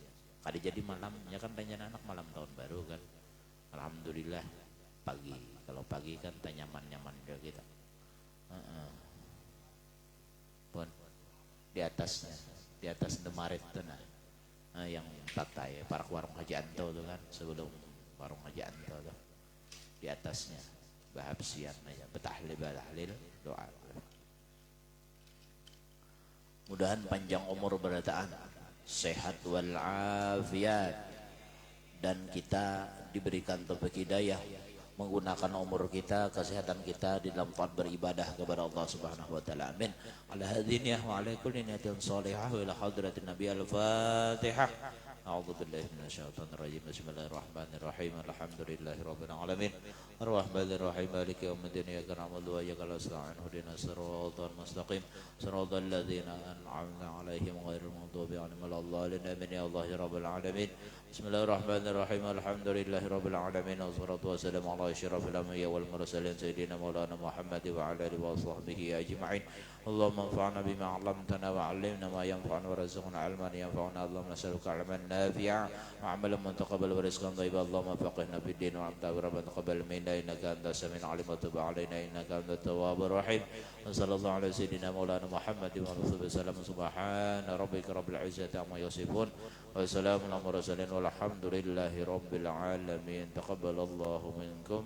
Kali jadi malamnya kan tanya anak malam tahun baru kan. Alhamdulillah pagi. Kalau pagi kan nyaman-nyaman juga kita. Pun di atas Demaret tuh nah. yang tatai para warung Haji Anto tuh kan, sebelum warung Haji Anto tuh di atasnya bahabsian aja betahlil doa. Mudahan panjang umur berataan, sehat wal afiat, dan kita diberikan taufik hidayah menggunakan umur kita, kesehatan kita di dalam taat beribadah kepada Allah Subhanahu wa taala. Amin. Ala hadhihi wa ala kulli niyatin shalihah wa ila hadratin nabi al-fatihah. A'udzu billahi minasyaitonir rajim. Bismillahirrahmanirrahim. Alhamdulillahi rabbil alamin. Arrahmanir rahim. Maliki yaumiddin. Iyyaka na'budu wa iyyaka nasta'in. Ihdinas siratal mustaqim. Siratal ladzina an'amta 'alaihim ghairil maghdubi 'alaihim waladdallin. Amin ya Allah ya rabbil alamin. Bismillahirrahmanirrahim. Alhamdulillahi rabbil alamin. Wassalatu wassalamu ala asyrafil anbiya'i wal mursalin sayyidina maulana Muhammad wa ala alihi wa sahbihi ajma'in. Allahumma anfa'na bima 'allamtana wa 'allimna ma yanfa'una warzuqna 'ilman yanfa'una. Allahumma nas'aluka 'ilman nafi'a wa 'amalan mutaqabbalan wa rizqan thayyiban. Allahumma faqihna fid din wa 'amta rabbana taqabbal minna innaka antas samiul 'alim wa tub 'alaina innaka antat tawwabur rahim. Wa sallallahu ala sayyidina maulana Muhammad wa alihi wasallam. Subhana rabbika rabbil 'izzati 'amma yasifun wa salamun 'alal mursalin walhamdulillahi rabbil alamin. Taqabbalallahu minkum